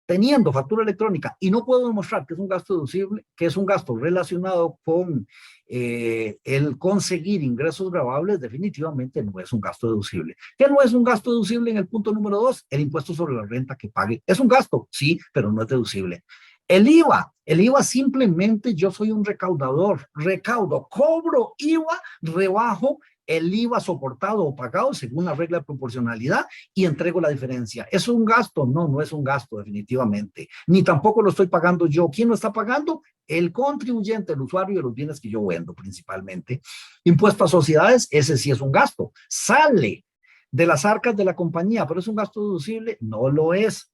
Speaker 2: teniendo factura electrónica y no puedo demostrar que es un gasto deducible, que es un gasto relacionado con el conseguir ingresos grabables, definitivamente no es un gasto deducible. ¿Qué no es un gasto deducible en el punto número 2? El impuesto sobre la renta que pague. ¿Es un gasto? Sí, pero no es deducible. El IVA simplemente yo soy un recaudador, recaudo, cobro IVA, rebajo el IVA soportado o pagado según la regla de proporcionalidad y entrego la diferencia. ¿Es un gasto? No, no es un gasto definitivamente. Ni tampoco lo estoy pagando yo. ¿Quién lo está pagando? El contribuyente, el usuario de los bienes que yo vendo principalmente. Impuesto a sociedades, ese sí es un gasto. Sale de las arcas de la compañía, pero ¿es un gasto deducible? No lo es.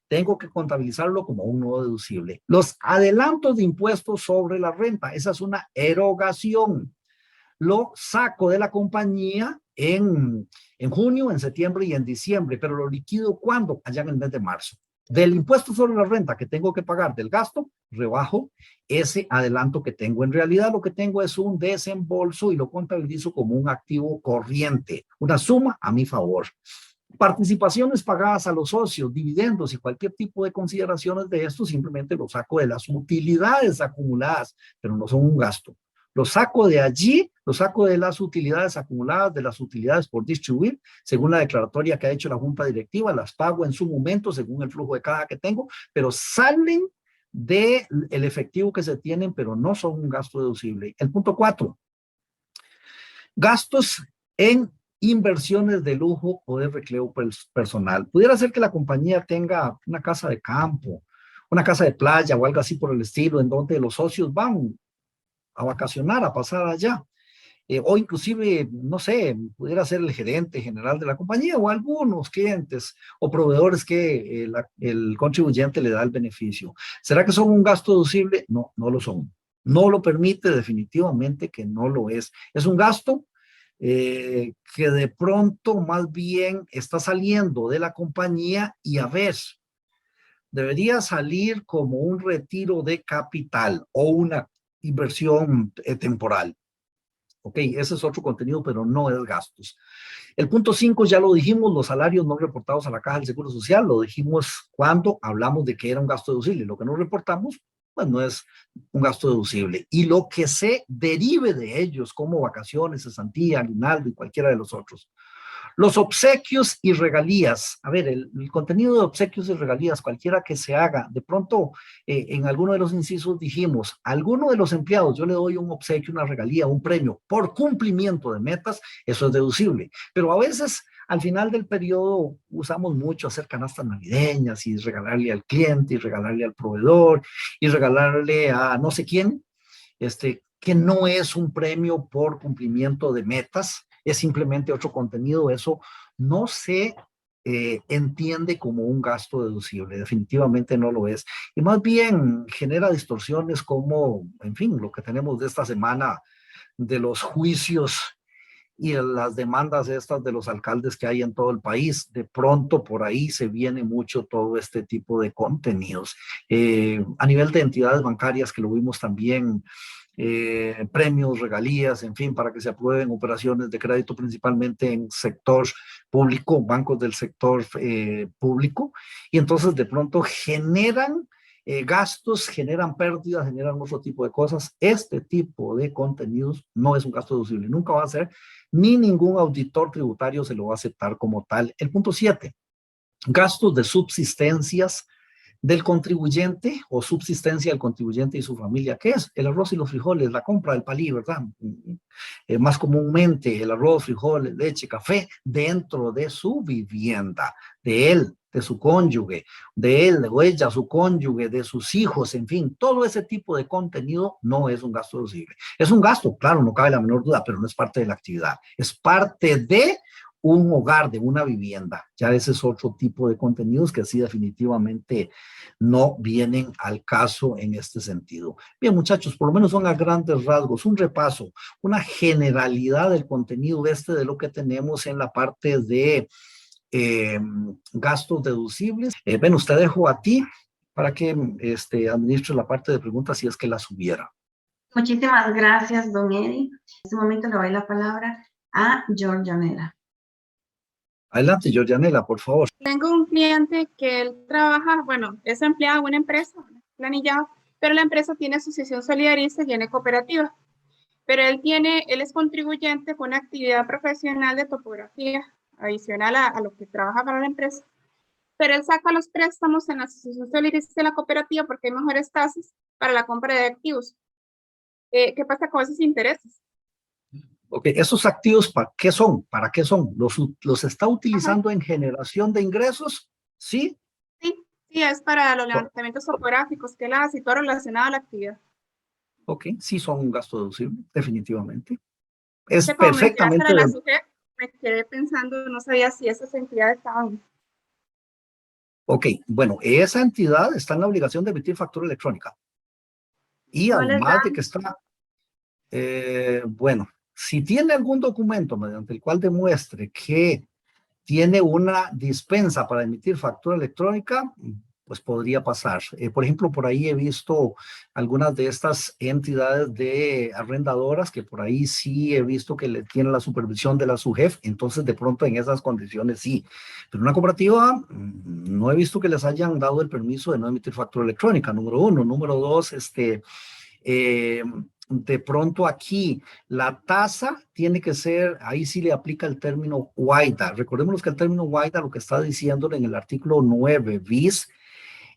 Speaker 2: Tengo que contabilizarlo como un no deducible. Los adelantos de impuestos sobre la renta, esa es una erogación. Lo saco de la compañía en junio, en septiembre y en diciembre, pero lo liquido ¿cuándo? Allá en el mes de marzo. Del impuesto sobre la renta que tengo que pagar del gasto, rebajo ese adelanto que tengo. En realidad lo que tengo es un desembolso y lo contabilizo como un activo corriente, una suma a mi favor. Participaciones pagadas a los socios, dividendos y cualquier tipo de consideraciones de esto, simplemente lo saco de las utilidades acumuladas, pero no son un gasto. Lo saco de allí, lo saco de las utilidades acumuladas, de las utilidades por distribuir, según la declaratoria que ha hecho la Junta Directiva, las pago en su momento, según el flujo de caja que tengo, pero salen del efectivo que se tienen, pero no son un gasto deducible. El punto 4, gastos en inversiones de lujo o de recreo personal. Pudiera ser que la compañía tenga una casa de campo, una casa de playa o algo así por el estilo, en donde los socios van a vacacionar, a pasar allá. O inclusive, no sé, pudiera ser el gerente general de la compañía o algunos clientes o proveedores que el contribuyente le da el beneficio. ¿Será que son un gasto deducible? No, no lo son. No lo permite, definitivamente que no lo es. Es un gasto que de pronto más bien está saliendo de la compañía y a ver, debería salir como un retiro de capital o una inversión temporal. Ok, ese es otro contenido, pero no es gastos. El punto 5 ya lo dijimos, los salarios no reportados a la Caja del Seguro Social, lo dijimos cuando hablamos de que era un gasto deducible. Lo que no reportamos, pues no es un gasto deducible. Y lo que se derive de ellos, como vacaciones, cesantía, aguinaldo y cualquiera de los otros. Los obsequios y regalías. A ver, el contenido de obsequios y regalías, cualquiera que se haga, de pronto en alguno de los incisos dijimos, a alguno de los empleados yo le doy un obsequio, una regalía, un premio por cumplimiento de metas, eso es deducible. Pero a veces al final del periodo usamos mucho hacer canastas navideñas y regalarle al cliente y regalarle al proveedor y regalarle a no sé quién, que no es un premio por cumplimiento de metas, es simplemente otro contenido, eso no se entiende como un gasto deducible, definitivamente no lo es. Y más bien genera distorsiones como, en fin, lo que tenemos de esta semana de los juicios y las demandas estas de los alcaldes que hay en todo el país. De pronto por ahí se viene mucho todo este tipo de contenidos. A nivel de entidades bancarias que lo vimos también, premios, regalías, en fin, para que se aprueben operaciones de crédito principalmente en sector público, bancos del sector público, y entonces de pronto generan gastos, generan pérdidas, generan otro tipo de cosas. Este tipo de contenidos no es un gasto deducible, nunca va a ser, ni ningún auditor tributario se lo va a aceptar como tal. El punto 7, gastos de subsistencias del contribuyente o subsistencia del contribuyente y su familia. ¿Qué es? El arroz y los frijoles, la compra del palí, ¿verdad? Más comúnmente el arroz, frijoles, leche, café dentro de su vivienda, de él, de su cónyuge, de él o ella, su cónyuge, de sus hijos, en fin, todo ese tipo de contenido no es un gasto deducible. Es un gasto, claro, no cabe la menor duda, pero no es parte de la actividad, es parte de un hogar, de una vivienda. Ya ese es otro tipo de contenidos que sí definitivamente no vienen al caso en este sentido. Bien, muchachos, por lo menos son a grandes rasgos, un repaso, una generalidad del contenido de lo que tenemos en la parte de gastos deducibles. Bueno, te dejo a ti para que administre la parte de preguntas si es que las hubiera.
Speaker 1: Muchísimas gracias, don Eddie. En este momento le doy la palabra a Georgianela.
Speaker 2: Adelante, Georgianela, por favor.
Speaker 3: Tengo un cliente que él trabaja, bueno, es empleado en una empresa, planillado, pero la empresa tiene asociación solidarista y tiene cooperativa. Pero él es contribuyente con una actividad profesional de topografía adicional a lo que trabaja para la empresa. pero él saca los préstamos en la asociación solidarista de la cooperativa porque hay mejores tasas para la compra de activos. ¿Qué pasa con esos intereses?
Speaker 2: Ok, ¿esos activos para qué son? ¿Para qué son? ¿Los está utilizando
Speaker 3: Ajá.
Speaker 2: en generación de ingresos? ¿Sí?
Speaker 3: Sí, sí, es para los levantamientos topográficos que él hace y todo relacionado a la actividad.
Speaker 2: Ok, sí son un gasto deducible, definitivamente. Es
Speaker 3: Que como mencionaste
Speaker 2: perfectamente...
Speaker 3: de la SUGEP, me quedé pensando, no sabía si esas entidades estaban.
Speaker 2: Ok, bueno, esa entidad está en la obligación de emitir factura electrónica. Y
Speaker 3: No les
Speaker 2: además de
Speaker 3: dan.
Speaker 2: que está, bueno, si tiene algún documento mediante el cual demuestre que tiene una dispensa para emitir factura electrónica, pues podría pasar. Por ejemplo, por ahí he visto algunas de estas entidades de arrendadoras que por ahí sí he visto que le tienen la supervisión de la SUGEF, entonces de pronto en esas condiciones sí. Pero una cooperativa no he visto que les hayan dado el permiso de no emitir factura electrónica, número uno. Número dos, de pronto aquí la tasa tiene que ser, ahí sí le aplica el término WAIDA. Recordemos que el término WAIDA lo que está diciendo en el artículo 9 bis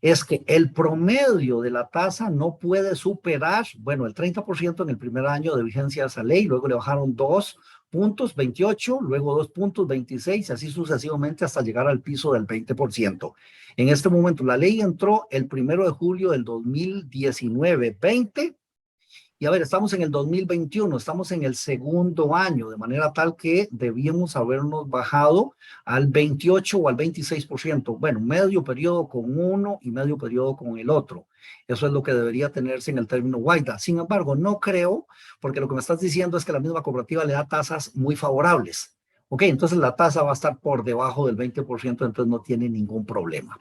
Speaker 2: es que el promedio de la tasa no puede superar, bueno, el 30% en el primer año de vigencia de esa ley, luego le bajaron 2,28, luego 2,26 y así sucesivamente hasta llegar al piso del 20%. En este momento la ley entró el 1 de julio del 2019, 20. Y a ver, estamos en el 2021, estamos en el segundo año, de manera tal que debíamos habernos bajado al 28 o al 26%. Bueno, medio periodo con uno y medio periodo con el otro. Eso es lo que debería tenerse en el término WAIDA. Sin embargo, no creo, porque lo que me estás diciendo es que la misma cooperativa le da tasas muy favorables. Ok, entonces la tasa va a estar por debajo del 20%, entonces no tiene ningún problema.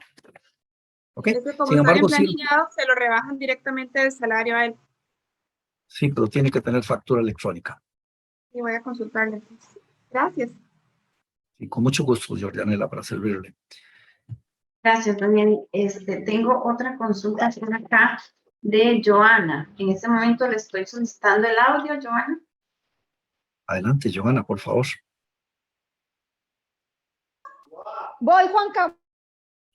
Speaker 2: Ok,
Speaker 3: Es que como
Speaker 2: sin
Speaker 3: sale
Speaker 2: embargo, sí,
Speaker 3: planillado, se lo rebajan directamente del salario a él.
Speaker 2: sí, pero tiene que tener factura electrónica.
Speaker 3: Y voy a consultarle entonces. Gracias.
Speaker 2: Y con mucho gusto, Jordanela, para servirle.
Speaker 1: Gracias, Daniel. Tengo otra consulta por acá de Joana. En este momento le estoy solicitando el audio, Joana.
Speaker 2: Adelante, Joana, por favor.
Speaker 4: Voy, Juanca,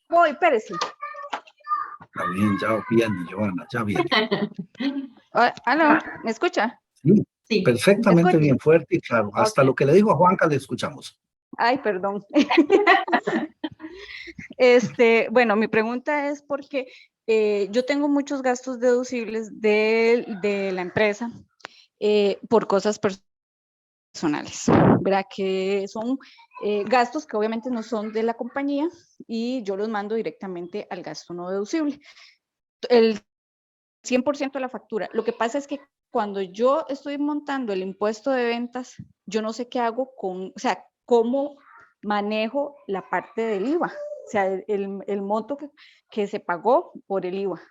Speaker 4: voy, espérese.
Speaker 2: Está bien, ya viene, Joana, ya viene.
Speaker 4: ¿Aló? ¿Me escucha?
Speaker 2: Sí,
Speaker 1: Sí.
Speaker 2: perfectamente
Speaker 4: ¿Me escucha?
Speaker 2: bien, fuerte y claro. Hasta
Speaker 4: Ok.
Speaker 2: lo que le dijo a Juanca le escuchamos.
Speaker 4: Ay, perdón. Bueno, mi pregunta es porque yo tengo muchos gastos deducibles de la empresa por cosas personales, ¿verdad? Que son gastos que obviamente no son de la compañía y yo los mando directamente al gasto no deducible. El 100% de la factura. Lo que pasa es que cuando yo estoy montando el impuesto de ventas, yo no sé qué hago con, o sea, cómo manejo la parte del IVA, o sea, el monto que se pagó por el IVA.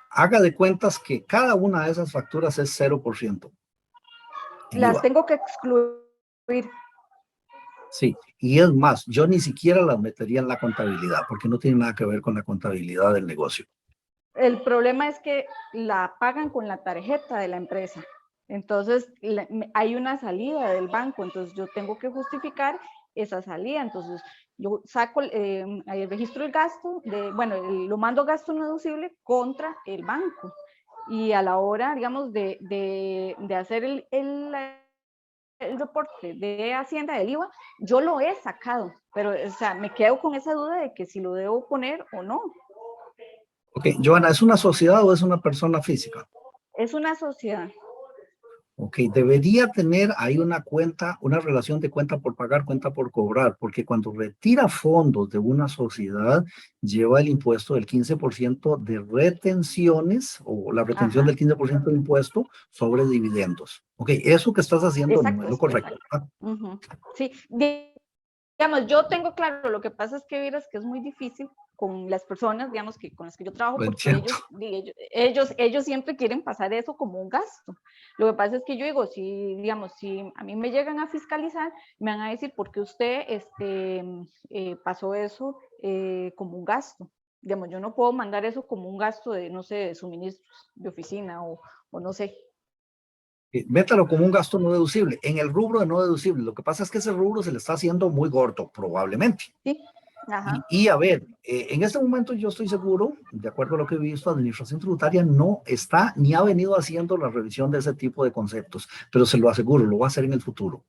Speaker 2: Haga de cuentas que cada una de esas facturas es 0% en
Speaker 4: Las
Speaker 2: IVA.
Speaker 4: tengo que excluir.
Speaker 2: Sí, y es más, yo ni siquiera las metería en la contabilidad porque no tiene nada que ver con la contabilidad del negocio.
Speaker 4: El problema es que la pagan con la tarjeta de la empresa. Entonces, hay una salida del banco, entonces yo tengo que justificar esa salida. Entonces, yo saco, ahí registro el gasto, lo mando gasto no deducible contra el banco. Y a la hora, digamos, de hacer el reporte de Hacienda del IVA, yo lo he sacado, pero, o sea, me quedo con esa duda de que si lo debo poner o no.
Speaker 2: Ok, Joana, ¿es una sociedad o es una persona física?
Speaker 4: Es una sociedad.
Speaker 2: Ok, debería tener ahí una cuenta, una relación de cuenta por pagar, cuenta por cobrar, porque cuando retira fondos de una sociedad, lleva el impuesto del 15% de retenciones o la retención
Speaker 4: Ajá.
Speaker 2: del 15% de impuesto sobre dividendos. Ok, eso que estás haciendo no es
Speaker 4: Exacto,
Speaker 2: lo correcto,
Speaker 4: exacto.
Speaker 2: ¿verdad?
Speaker 4: Sí, digamos, yo tengo claro, lo que pasa es que vieras que es muy difícil con las personas, digamos, con las que yo trabajo,
Speaker 2: Lo
Speaker 4: porque
Speaker 2: entiendo.
Speaker 4: ellos siempre quieren pasar eso como un gasto. Lo que pasa es que yo digo, digamos, si a mí me llegan a fiscalizar, me van a decir, ¿por qué usted pasó eso como un gasto? Digamos, yo no puedo mandar eso como un gasto de, no sé, de suministros de oficina o no sé.
Speaker 2: Métalo como un gasto no deducible. En el rubro de no deducible, lo que pasa es que ese rubro se le está haciendo muy gordo, probablemente.
Speaker 4: Sí. Ajá.
Speaker 2: Y a ver, en este momento yo estoy seguro, de acuerdo a lo que he visto, Administración Tributaria no está ni ha venido haciendo la revisión de ese tipo de conceptos, pero se lo aseguro, lo va a hacer en el futuro.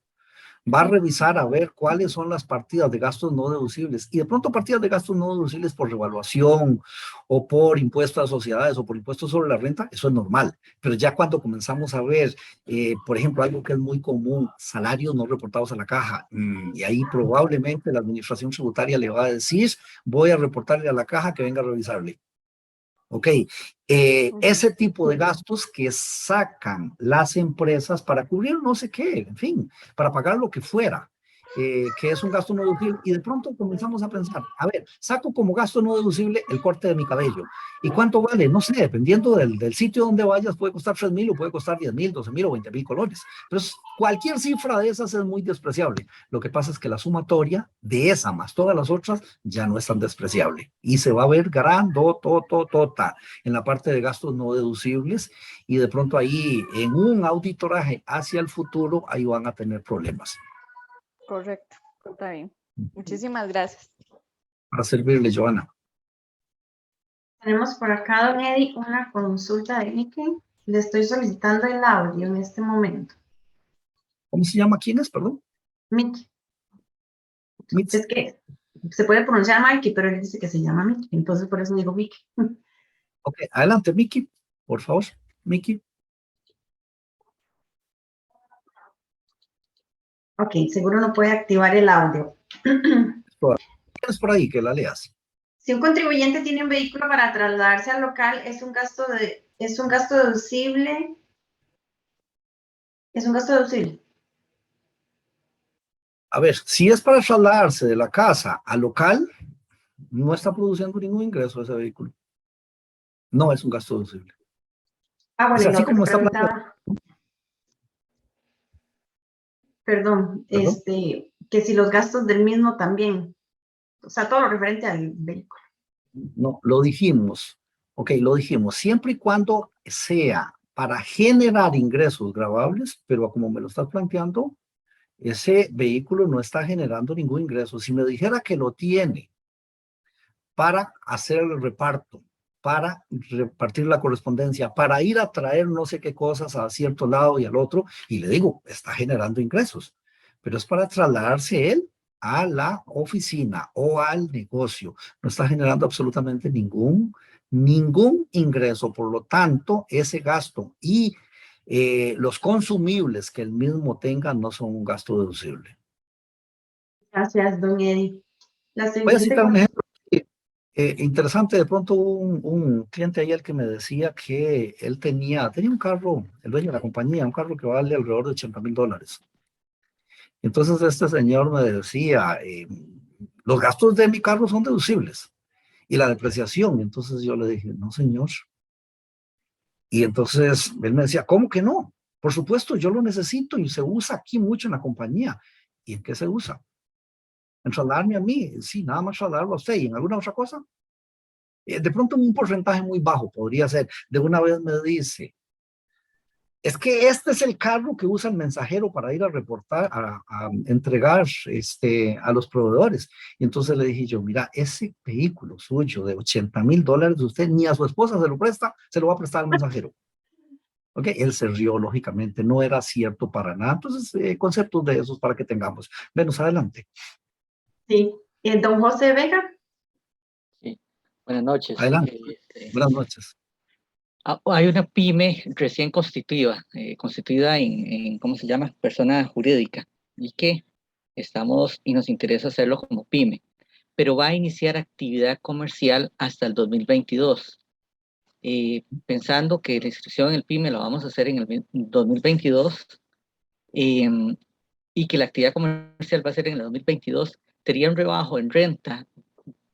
Speaker 2: Va a revisar a ver cuáles son las partidas de gastos no deducibles y de pronto partidas de gastos no deducibles por revaluación o por impuesto a sociedades o por impuesto sobre la renta, eso es normal. Pero ya cuando comenzamos a ver, por ejemplo, algo que es muy común, salarios no reportados a la caja, y ahí probablemente la administración tributaria le va a decir, voy a reportarle a la caja que venga a revisarle. Ok, ese tipo de gastos que sacan las empresas para cubrir no sé qué, en fin, para pagar lo que fuera, que es un gasto no deducible, y de pronto comenzamos a pensar, a ver, saco como gasto no deducible el corte de mi cabello, ¿y cuánto vale? No sé, dependiendo del sitio donde vayas, puede costar 3,000 o puede costar 10,000, 12,000 o 20,000 colones. Entonces, cualquier cifra de esas es muy despreciable. Lo que pasa es que la sumatoria de esa más todas las otras ya no es tan despreciable y se va a ver grandotototota en la parte de gastos no deducibles y de pronto ahí en un auditoraje hacia el futuro ahí van a tener problemas.
Speaker 4: Correcto, está bien. Muchísimas gracias.
Speaker 2: Para servirle, Joana.
Speaker 1: Tenemos por acá, don Eddie, una consulta de Miki. Le estoy solicitando el audio en este momento.
Speaker 2: ¿Cómo se llama? ¿Quién es? Perdón.
Speaker 1: Miki.
Speaker 2: Mitzi.
Speaker 1: Es que se puede pronunciar Mikey, pero él dice que se llama Miki, entonces por eso digo Miki.
Speaker 2: Ok, adelante, Miki, por favor. Miki.
Speaker 1: Ok, seguro no puede activar el audio.
Speaker 2: ¿Tienes por ahí que la leas?
Speaker 1: Si un contribuyente tiene un vehículo para trasladarse al local, es un gasto deducible. Es un gasto deducible.
Speaker 2: A ver, si es para trasladarse de la casa al local, no está produciendo ningún ingreso ese vehículo. No es un gasto deducible.
Speaker 1: Ah, bueno,
Speaker 2: O sea,
Speaker 1: y lo
Speaker 2: así
Speaker 1: otro
Speaker 2: como
Speaker 1: que
Speaker 2: está
Speaker 1: preguntaba, perdón,
Speaker 2: ¿Perdón?
Speaker 1: que si los gastos del mismo también, o sea, todo lo referente al vehículo.
Speaker 2: No, lo dijimos. Ok, lo dijimos. Siempre y cuando sea para generar ingresos grabables, pero como me lo estás planteando, ese vehículo no está generando ningún ingreso. Si me dijera que lo tiene para hacer el reparto, para repartir la correspondencia, para ir a traer no sé qué cosas a cierto lado y al otro, y le digo, está generando ingresos, pero es para trasladarse él a la oficina o al negocio. No está generando absolutamente ningún ingreso. Por lo tanto, ese gasto y los consumibles que el mismo tenga no son un gasto deducible.
Speaker 1: Gracias, don Eddie. La
Speaker 2: Voy a
Speaker 1: siguiente
Speaker 2: citar un ejemplo interesante. De pronto hubo un cliente ayer que me decía que él tenía un carro, el dueño de la compañía, un carro que vale alrededor de $80,000. Entonces este señor me decía, los gastos de mi carro son deducibles y la depreciación. Entonces yo le dije, no, señor. Y entonces él me decía, ¿cómo que no? Por supuesto, yo lo necesito y se usa aquí mucho en la compañía. ¿Y en qué se usa? ¿En trasladarme a mí? Sí, nada más trasladarlo a usted. ¿Y en alguna otra cosa? De pronto un porcentaje muy bajo podría ser. De una vez me dice, es que este es el carro que usa el mensajero para ir a reportar, a entregar a los proveedores. Y entonces le dije yo, mira, ese vehículo suyo de $80,000, usted ni a su esposa se lo presta, se lo va a prestar al mensajero. Ok, él se rió, lógicamente, no era cierto para nada. Entonces, conceptos de esos para que tengamos. Venos adelante.
Speaker 1: Sí, don José Vega.
Speaker 5: Sí. Buenas noches.
Speaker 2: Adelante. Buenas noches.
Speaker 5: Hay una pyme recién constituida ¿cómo se llama? Persona jurídica, y que y nos interesa hacerlo como pyme, pero va a iniciar actividad comercial hasta el 2022. Pensando que la inscripción en el pyme la vamos a hacer en el 2022, y que la actividad comercial va a ser en el 2022, ¿tendría un rebajo en renta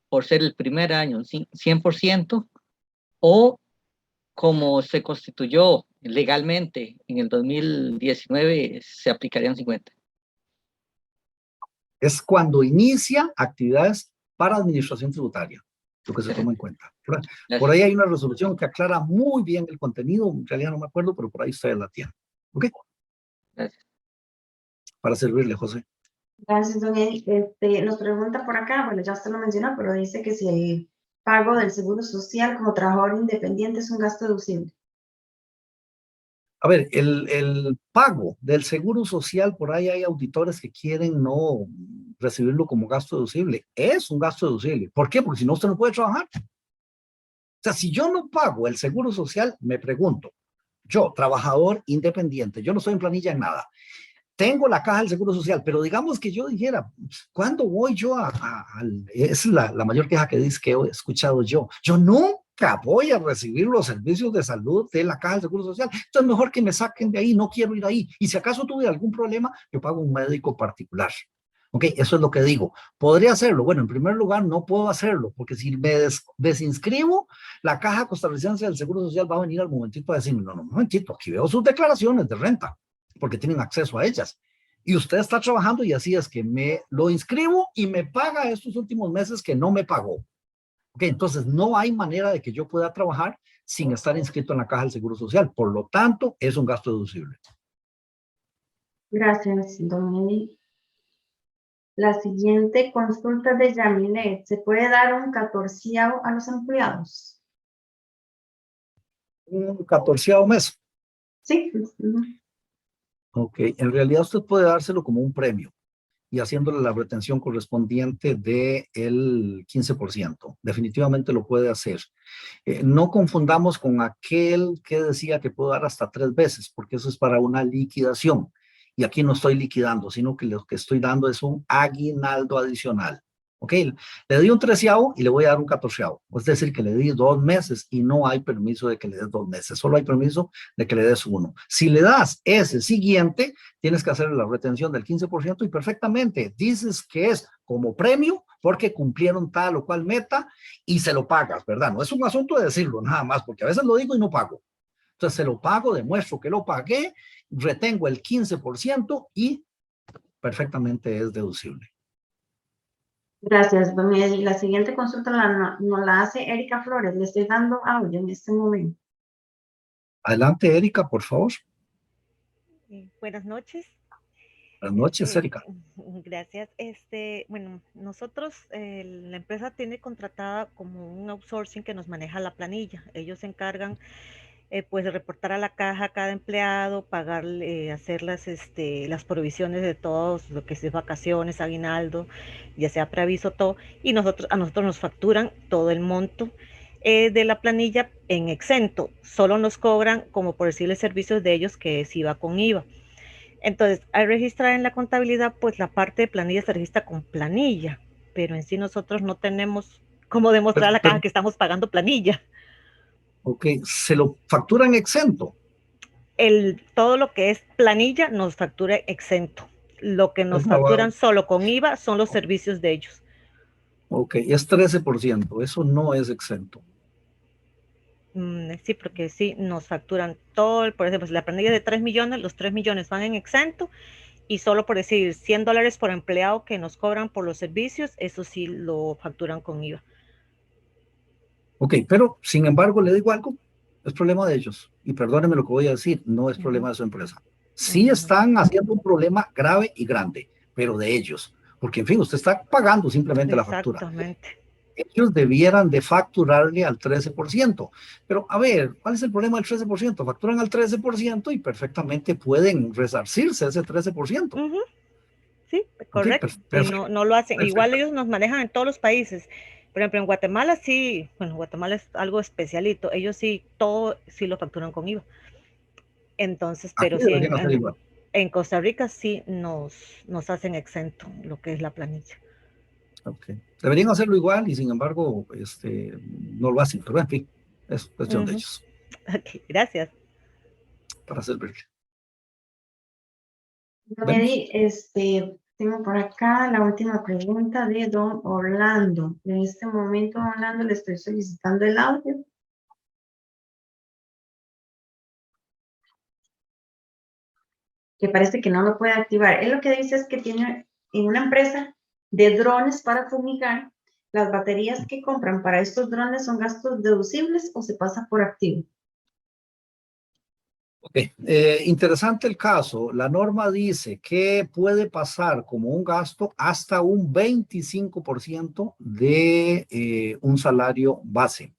Speaker 5: por ser el primer año 100%, o como se constituyó legalmente en el 2019, se aplicarían 50?
Speaker 2: Es cuando inicia actividades para administración tributaria, lo que se toma en cuenta. Por ahí hay una resolución que aclara muy bien el contenido, en realidad no me acuerdo, pero por ahí ustedes la tienen. ¿Ok?
Speaker 5: Gracias.
Speaker 2: Para servirle, José.
Speaker 1: Gracias, don Eddie. Nos pregunta por acá, bueno, ya usted lo mencionó, pero dice que si el pago del seguro social como trabajador independiente es un gasto deducible.
Speaker 2: A ver, el pago del seguro social, por ahí hay auditores que quieren no recibirlo como gasto deducible. Es un gasto deducible. ¿Por qué? Porque si no, usted no puede trabajar. O sea, si yo no pago el seguro social, me pregunto, yo, trabajador independiente, yo no estoy en planilla en nada, tengo la caja del seguro social, pero digamos que yo dijera, ¿cuándo voy yo es la mayor queja que dice que he escuchado yo? Yo nunca voy a recibir los servicios de salud de la caja del seguro social. Entonces, mejor que me saquen de ahí, no quiero ir ahí. Y si acaso tuve algún problema, yo pago un médico particular. Ok, eso es lo que digo. ¿Podría hacerlo? Bueno, en primer lugar, no puedo hacerlo, porque si me desinscribo, la Caja Costarricense del Seguro Social va a venir al momentito a decirme, no, un momentito, aquí veo sus declaraciones de renta, porque tienen acceso a ellas. Y usted está trabajando y así es que me lo inscribo y me paga estos últimos meses que no me pagó. Ok, entonces no hay manera de que yo pueda trabajar sin estar inscrito en la Caja del Seguro Social. Por lo tanto, es un gasto deducible.
Speaker 1: Gracias, don Eddie. La siguiente consulta de Yamilet. ¿Se puede dar un 14avo a los empleados?
Speaker 2: Un 14º mes.
Speaker 1: Sí.
Speaker 2: Ok, en realidad usted puede dárselo como un premio y haciéndole la retención correspondiente del 15%. Definitivamente lo puede hacer. No confundamos con aquel que decía que puedo dar hasta 3 veces, porque eso es para una liquidación. Y aquí no estoy liquidando, sino que lo que estoy dando es un aguinaldo adicional. ¿Ok? Le di un 13avo y le voy a dar un 14avo. Es decir, que le di 2 meses y no hay permiso de que le des 2 meses. Solo hay permiso de que le des 1. Si le das ese siguiente, tienes que hacer la retención del 15% y perfectamente dices que es como premio porque cumplieron tal o cual meta y se lo pagas, ¿verdad? No es un asunto de decirlo nada más, porque a veces lo digo y no pago. Entonces se lo pago, demuestro que lo pagué, retengo el 15% y perfectamente es deducible.
Speaker 1: Gracias, don Eddie. La siguiente consulta nos la hace Erika Flores. Le estoy dando audio en este momento.
Speaker 2: Adelante, Erika, por favor.
Speaker 6: Buenas noches.
Speaker 2: Buenas noches, Erika.
Speaker 6: Gracias. Bueno, nosotros, la empresa tiene contratada como un outsourcing que nos maneja la planilla. Ellos se encargan pues de reportar a la caja a cada empleado, pagarle, hacer las provisiones de todos, lo que es vacaciones, aguinaldo, ya sea preaviso, todo, y a nosotros nos facturan todo el monto de la planilla en exento. Solo nos cobran, como por decirle, servicios de ellos que es IVA con IVA. Entonces, al registrar en la contabilidad, pues la parte de planilla se registra con planilla, pero en sí nosotros no tenemos cómo demostrar a la caja que estamos pagando planilla.
Speaker 2: Ok, se lo facturan exento.
Speaker 6: Todo lo que es planilla nos factura exento. Lo que nos facturan solo con IVA son los servicios de ellos.
Speaker 2: Ok, es 13%, eso no es exento.
Speaker 6: Sí, porque sí, nos facturan todo, por ejemplo, si la planilla es de 3 millones, los 3 millones van en exento y solo por decir $100 por empleado que nos cobran por los servicios, eso sí lo facturan con IVA.
Speaker 2: Ok, pero sin embargo le digo algo, es problema de ellos. Y perdónenme lo que voy a decir, no es problema de su empresa. Sí están haciendo un problema grave y grande, pero de ellos. Porque, en fin, usted está pagando simplemente la factura.
Speaker 6: Exactamente.
Speaker 2: Ellos debieran de facturarle al 13%. Pero, a ver, ¿cuál es el problema del 13%? Facturan al 13% y perfectamente pueden resarcirse ese 13%.
Speaker 6: Sí, correcto. Okay, y no lo hacen. Perfecto. Igual ellos nos manejan en todos los países. Por ejemplo, en Guatemala sí, bueno, Guatemala es algo especialito. Ellos sí, todo sí lo facturan con IVA. Entonces, pero sí, en Costa Rica sí nos hacen exento lo que es la planilla.
Speaker 2: Okay. Deberían hacerlo igual y sin embargo no lo hacen, pero en fin, es cuestión de ellos.
Speaker 6: Ok, gracias.
Speaker 2: Para servirle.
Speaker 1: Tengo por acá la última pregunta de don Orlando. En este momento, Orlando, le estoy solicitando el audio. Que parece que no lo puede activar. Él lo que dice es que tiene en una empresa de drones para fumigar. ¿Las baterías que compran para estos drones son gastos deducibles o se pasa por activo?
Speaker 2: Interesante el caso. La norma dice que puede pasar como un gasto hasta un 25% de un salario base.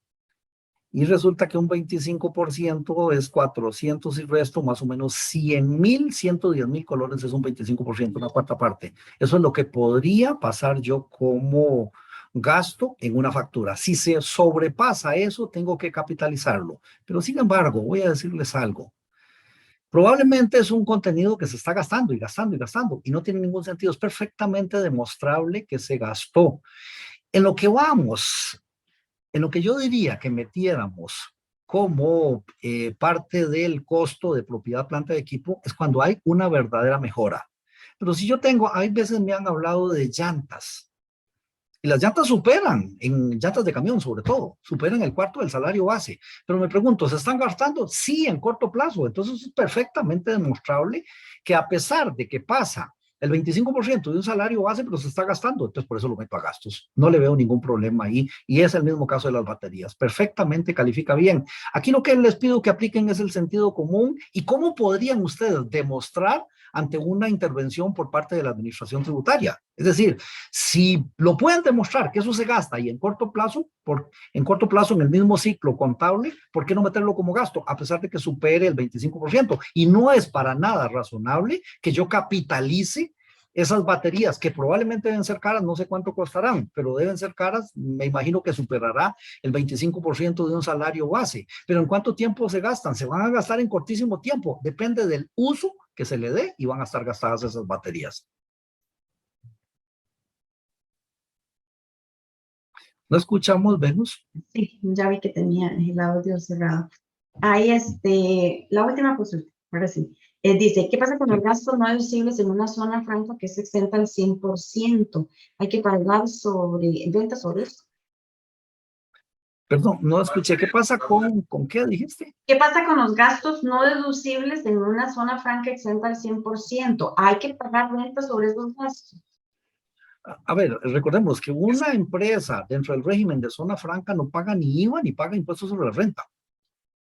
Speaker 2: Y resulta que un 25% es 400 y resto, más o menos 100,000, 110,000 colones es un 25%, una cuarta parte. Eso es lo que podría pasar yo como gasto en una factura. Si se sobrepasa eso, tengo que capitalizarlo. Pero sin embargo, voy a decirles algo. Probablemente es un contenido que se está gastando y gastando y gastando y no tiene ningún sentido. Es perfectamente demostrable que se gastó. En lo que vamos, en lo que yo diría que metiéramos como parte del costo de propiedad, planta de equipo, es cuando hay una verdadera mejora. Pero si yo tengo, hay veces me han hablado de llantas. Y las llantas superan, en llantas de camión sobre todo, superan el cuarto del salario base. Pero me pregunto, ¿se están gastando? Sí, en corto plazo. Entonces es perfectamente demostrable que a pesar de que pasa el 25% de un salario base, pero se está gastando. Entonces por eso lo meto a gastos. No le veo ningún problema ahí. Y es el mismo caso de las baterías. Perfectamente califica bien. Aquí lo que les pido que apliquen es el sentido común. ¿Y cómo podrían ustedes demostrar ante una intervención por parte de la administración tributaria? Es decir, si lo pueden demostrar que eso se gasta y en corto plazo, en el mismo ciclo contable, ¿por qué no meterlo como gasto? A pesar de que supere el 25%. Y no es para nada razonable que yo capitalice esas baterías que probablemente deben ser caras, no sé cuánto costarán, pero deben ser caras, me imagino que superará el 25% de un salario base. Pero ¿en cuánto tiempo se gastan? Se van a gastar en cortísimo tiempo, depende del uso que se le dé y van a estar gastadas esas baterías. ¿No escuchamos, Venus?
Speaker 1: Sí, ya vi que tenía el audio cerrado. Ahí la última consulta, ahora sí. Dice, ¿qué pasa con los gastos no deducibles en una zona franca que se exenta al 100%? ¿Hay que pagar sobre ventas sobre eso?
Speaker 2: Perdón, no escuché. ¿Qué pasa con qué dijiste?
Speaker 1: ¿Qué pasa con los gastos no deducibles en una zona franca exenta al 100%? ¿Hay que pagar ventas sobre esos gastos?
Speaker 2: A ver, recordemos que una empresa dentro del régimen de zona franca no paga ni IVA ni paga impuestos sobre la renta.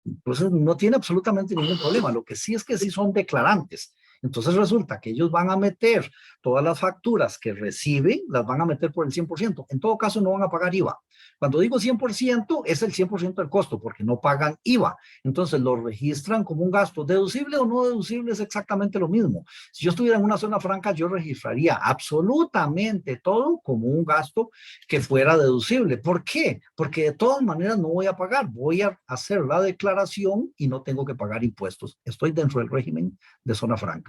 Speaker 2: Entonces no tiene absolutamente ningún problema. Lo que sí es que sí son declarantes. Entonces resulta que ellos van a meter todas las facturas que reciben, las van a meter por el 100%. En todo caso no van a pagar IVA. Cuando digo 100%, es el 100% del costo, porque no pagan IVA. Entonces lo registran como un gasto. ¿Deducible o no deducible? Es exactamente lo mismo. Si yo estuviera en una zona franca, yo registraría absolutamente todo como un gasto que fuera deducible. ¿Por qué? Porque de todas maneras no voy a pagar. Voy a hacer la declaración y no tengo que pagar impuestos. Estoy dentro del régimen de zona franca.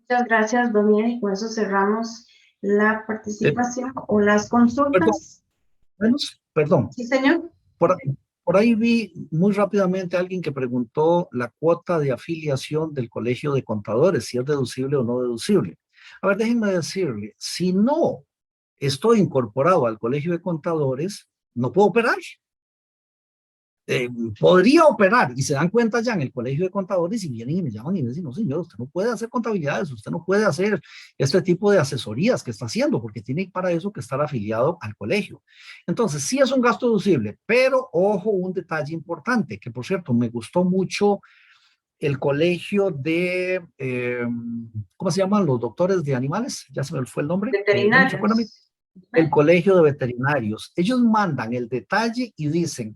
Speaker 1: Muchas gracias, Daniel, y con eso cerramos la participación o las consultas.
Speaker 2: Perdón.
Speaker 1: Sí, señor.
Speaker 2: Por ahí vi muy rápidamente a alguien que preguntó la cuota de afiliación del Colegio de Contadores, si es deducible o no deducible. A ver, déjenme decirle, si no estoy incorporado al Colegio de Contadores, no puedo operar. Podría operar y se dan cuenta ya en el Colegio de Contadores y vienen y me llaman y me dicen, no señor, usted no puede hacer contabilidades, usted no puede hacer este tipo de asesorías que está haciendo porque tiene para eso que estar afiliado al colegio. Entonces sí es un gasto deducible, pero ojo, un detalle importante, que por cierto me gustó mucho el colegio de, ¿cómo se llaman los doctores de animales? Ya se me fue el nombre.
Speaker 1: Veterinarios.
Speaker 2: El colegio de veterinarios. Ellos mandan el detalle y dicen,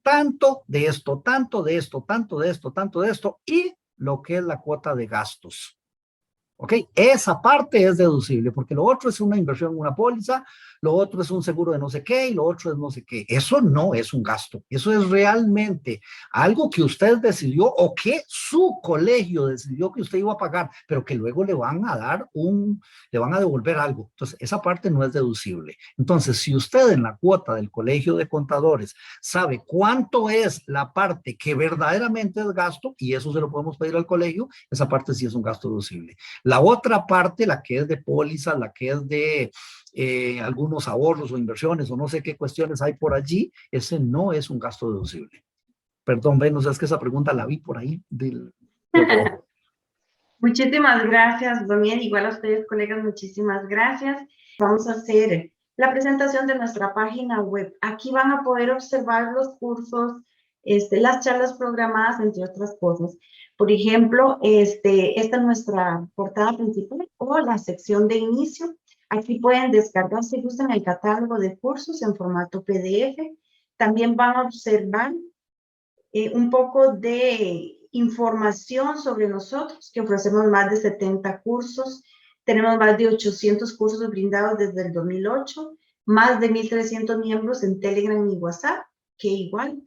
Speaker 2: tanto de esto, tanto de esto, tanto de esto, tanto de esto, y lo que es la cuota de gastos. ¿Ok? Esa parte es deducible, porque lo otro es una inversión en una póliza, lo otro es un seguro de no sé qué, y lo otro es no sé qué. Eso no es un gasto. Eso es realmente algo que usted decidió o que su colegio decidió que usted iba a pagar, pero que luego le van a dar le van a devolver algo. Entonces, esa parte no es deducible. Entonces, si usted en la cuota del Colegio de Contadores sabe cuánto es la parte que verdaderamente es gasto, y eso se lo podemos pedir al colegio, esa parte sí es un gasto deducible. La otra parte, la que es de póliza, la que es de algunos ahorros o inversiones o no sé qué cuestiones hay por allí, ese no es un gasto deducible. Perdón, Venus, es que esa pregunta la vi por ahí.
Speaker 1: Muchísimas gracias, Daniel. Igual a ustedes, colegas, muchísimas gracias. Vamos a hacer la presentación de nuestra página web. Aquí van a poder observar los cursos las charlas programadas, entre otras cosas. Por ejemplo, esta es nuestra portada principal o la sección de inicio. Aquí pueden descargar, si gustan, el catálogo de cursos en formato PDF. También van a observar un poco de información sobre nosotros, que ofrecemos más de 70 cursos. Tenemos más de 800 cursos brindados desde el 2008, más de 1.300 miembros en Telegram y WhatsApp, que igual,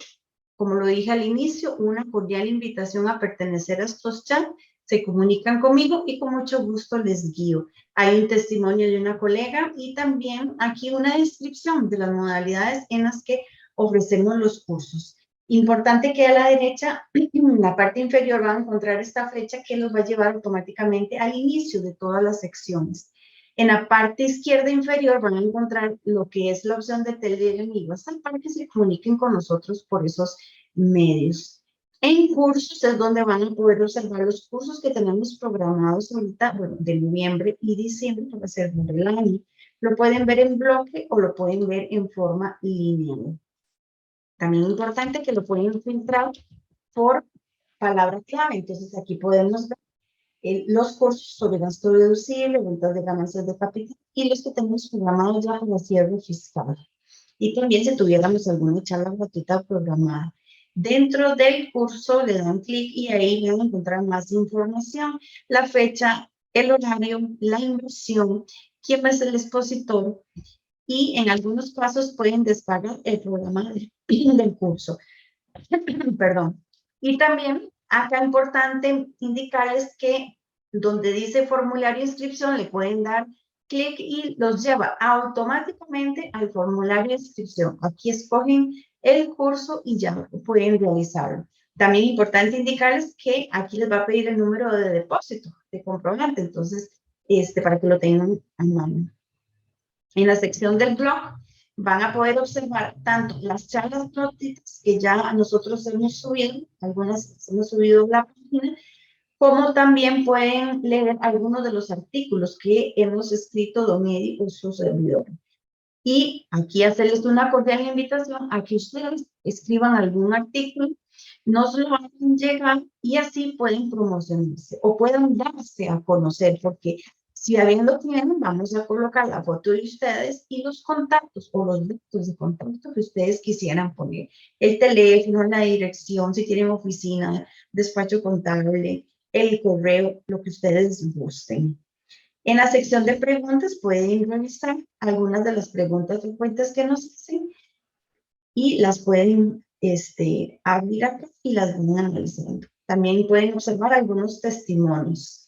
Speaker 1: como lo dije al inicio, una cordial invitación a pertenecer a estos chats. Se comunican conmigo y con mucho gusto les guío. Hay un testimonio de una colega y también aquí una descripción de las modalidades en las que ofrecemos los cursos. Importante que a la derecha, en la parte inferior, van a encontrar esta flecha que los va a llevar automáticamente al inicio de todas las secciones. En la parte izquierda inferior van a encontrar lo que es la opción de Telegram y WhatsApp para que se comuniquen con nosotros por esos medios. En cursos es donde van a poder observar los cursos que tenemos programados ahorita, bueno, de noviembre y diciembre para cerrar el año. Lo pueden ver en bloque o lo pueden ver en forma lineal. También es importante que lo pueden filtrar por palabra clave. Entonces aquí podemos ver los cursos sobre gasto deducible, ventas de ganancias de capital y los que tenemos programados ya para cierre fiscal. Y también si tuviéramos alguna charla gratuita programada. Dentro del curso le dan clic y ahí van a encontrar más información, la fecha, el horario, la inversión, quién es el expositor y en algunos casos pueden descargar el programa del curso. Perdón. Y también acá importante indicarles que donde dice formulario de inscripción le pueden dar clic y los lleva automáticamente al formulario de inscripción. Aquí escogen el curso y ya pueden realizarlo. También importante indicarles que aquí les va a pedir el número de depósito, de comprobante, entonces, para que lo tengan a mano. En la sección del blog van a poder observar tanto las charlas gratuitas que ya nosotros hemos subido, algunas hemos subido a la página, como también pueden leer algunos de los artículos que hemos escrito Don Eddie o su servidor. Y aquí hacerles una cordial invitación a que ustedes escriban algún artículo, nos lo hagan llegar y así pueden promocionarse o pueden darse a conocer, porque si alguien lo tienen, vamos a colocar la foto de ustedes y los contactos o los datos de contacto que ustedes quisieran poner. El teléfono, la dirección, si tienen oficina, despacho contable, el correo, lo que ustedes gusten. En la sección de preguntas pueden revisar algunas de las preguntas frecuentes que nos hacen y las pueden abrir acá y las van analizando. También pueden observar algunos testimonios.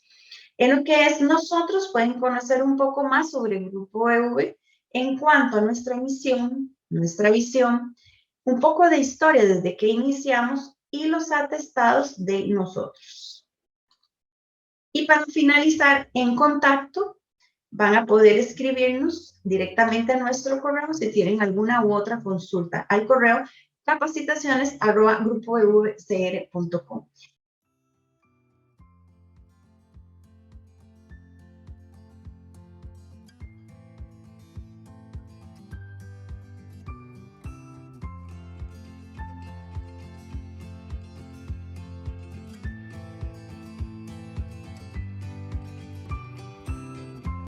Speaker 1: En lo que es nosotros pueden conocer un poco más sobre el Grupo EV en cuanto a nuestra misión, nuestra visión, un poco de historia desde que iniciamos y los atestados de nosotros. Y para finalizar, en contacto, van a poder escribirnos directamente a nuestro correo si tienen alguna u otra consulta al correo capacitaciones@grupoevcr.com.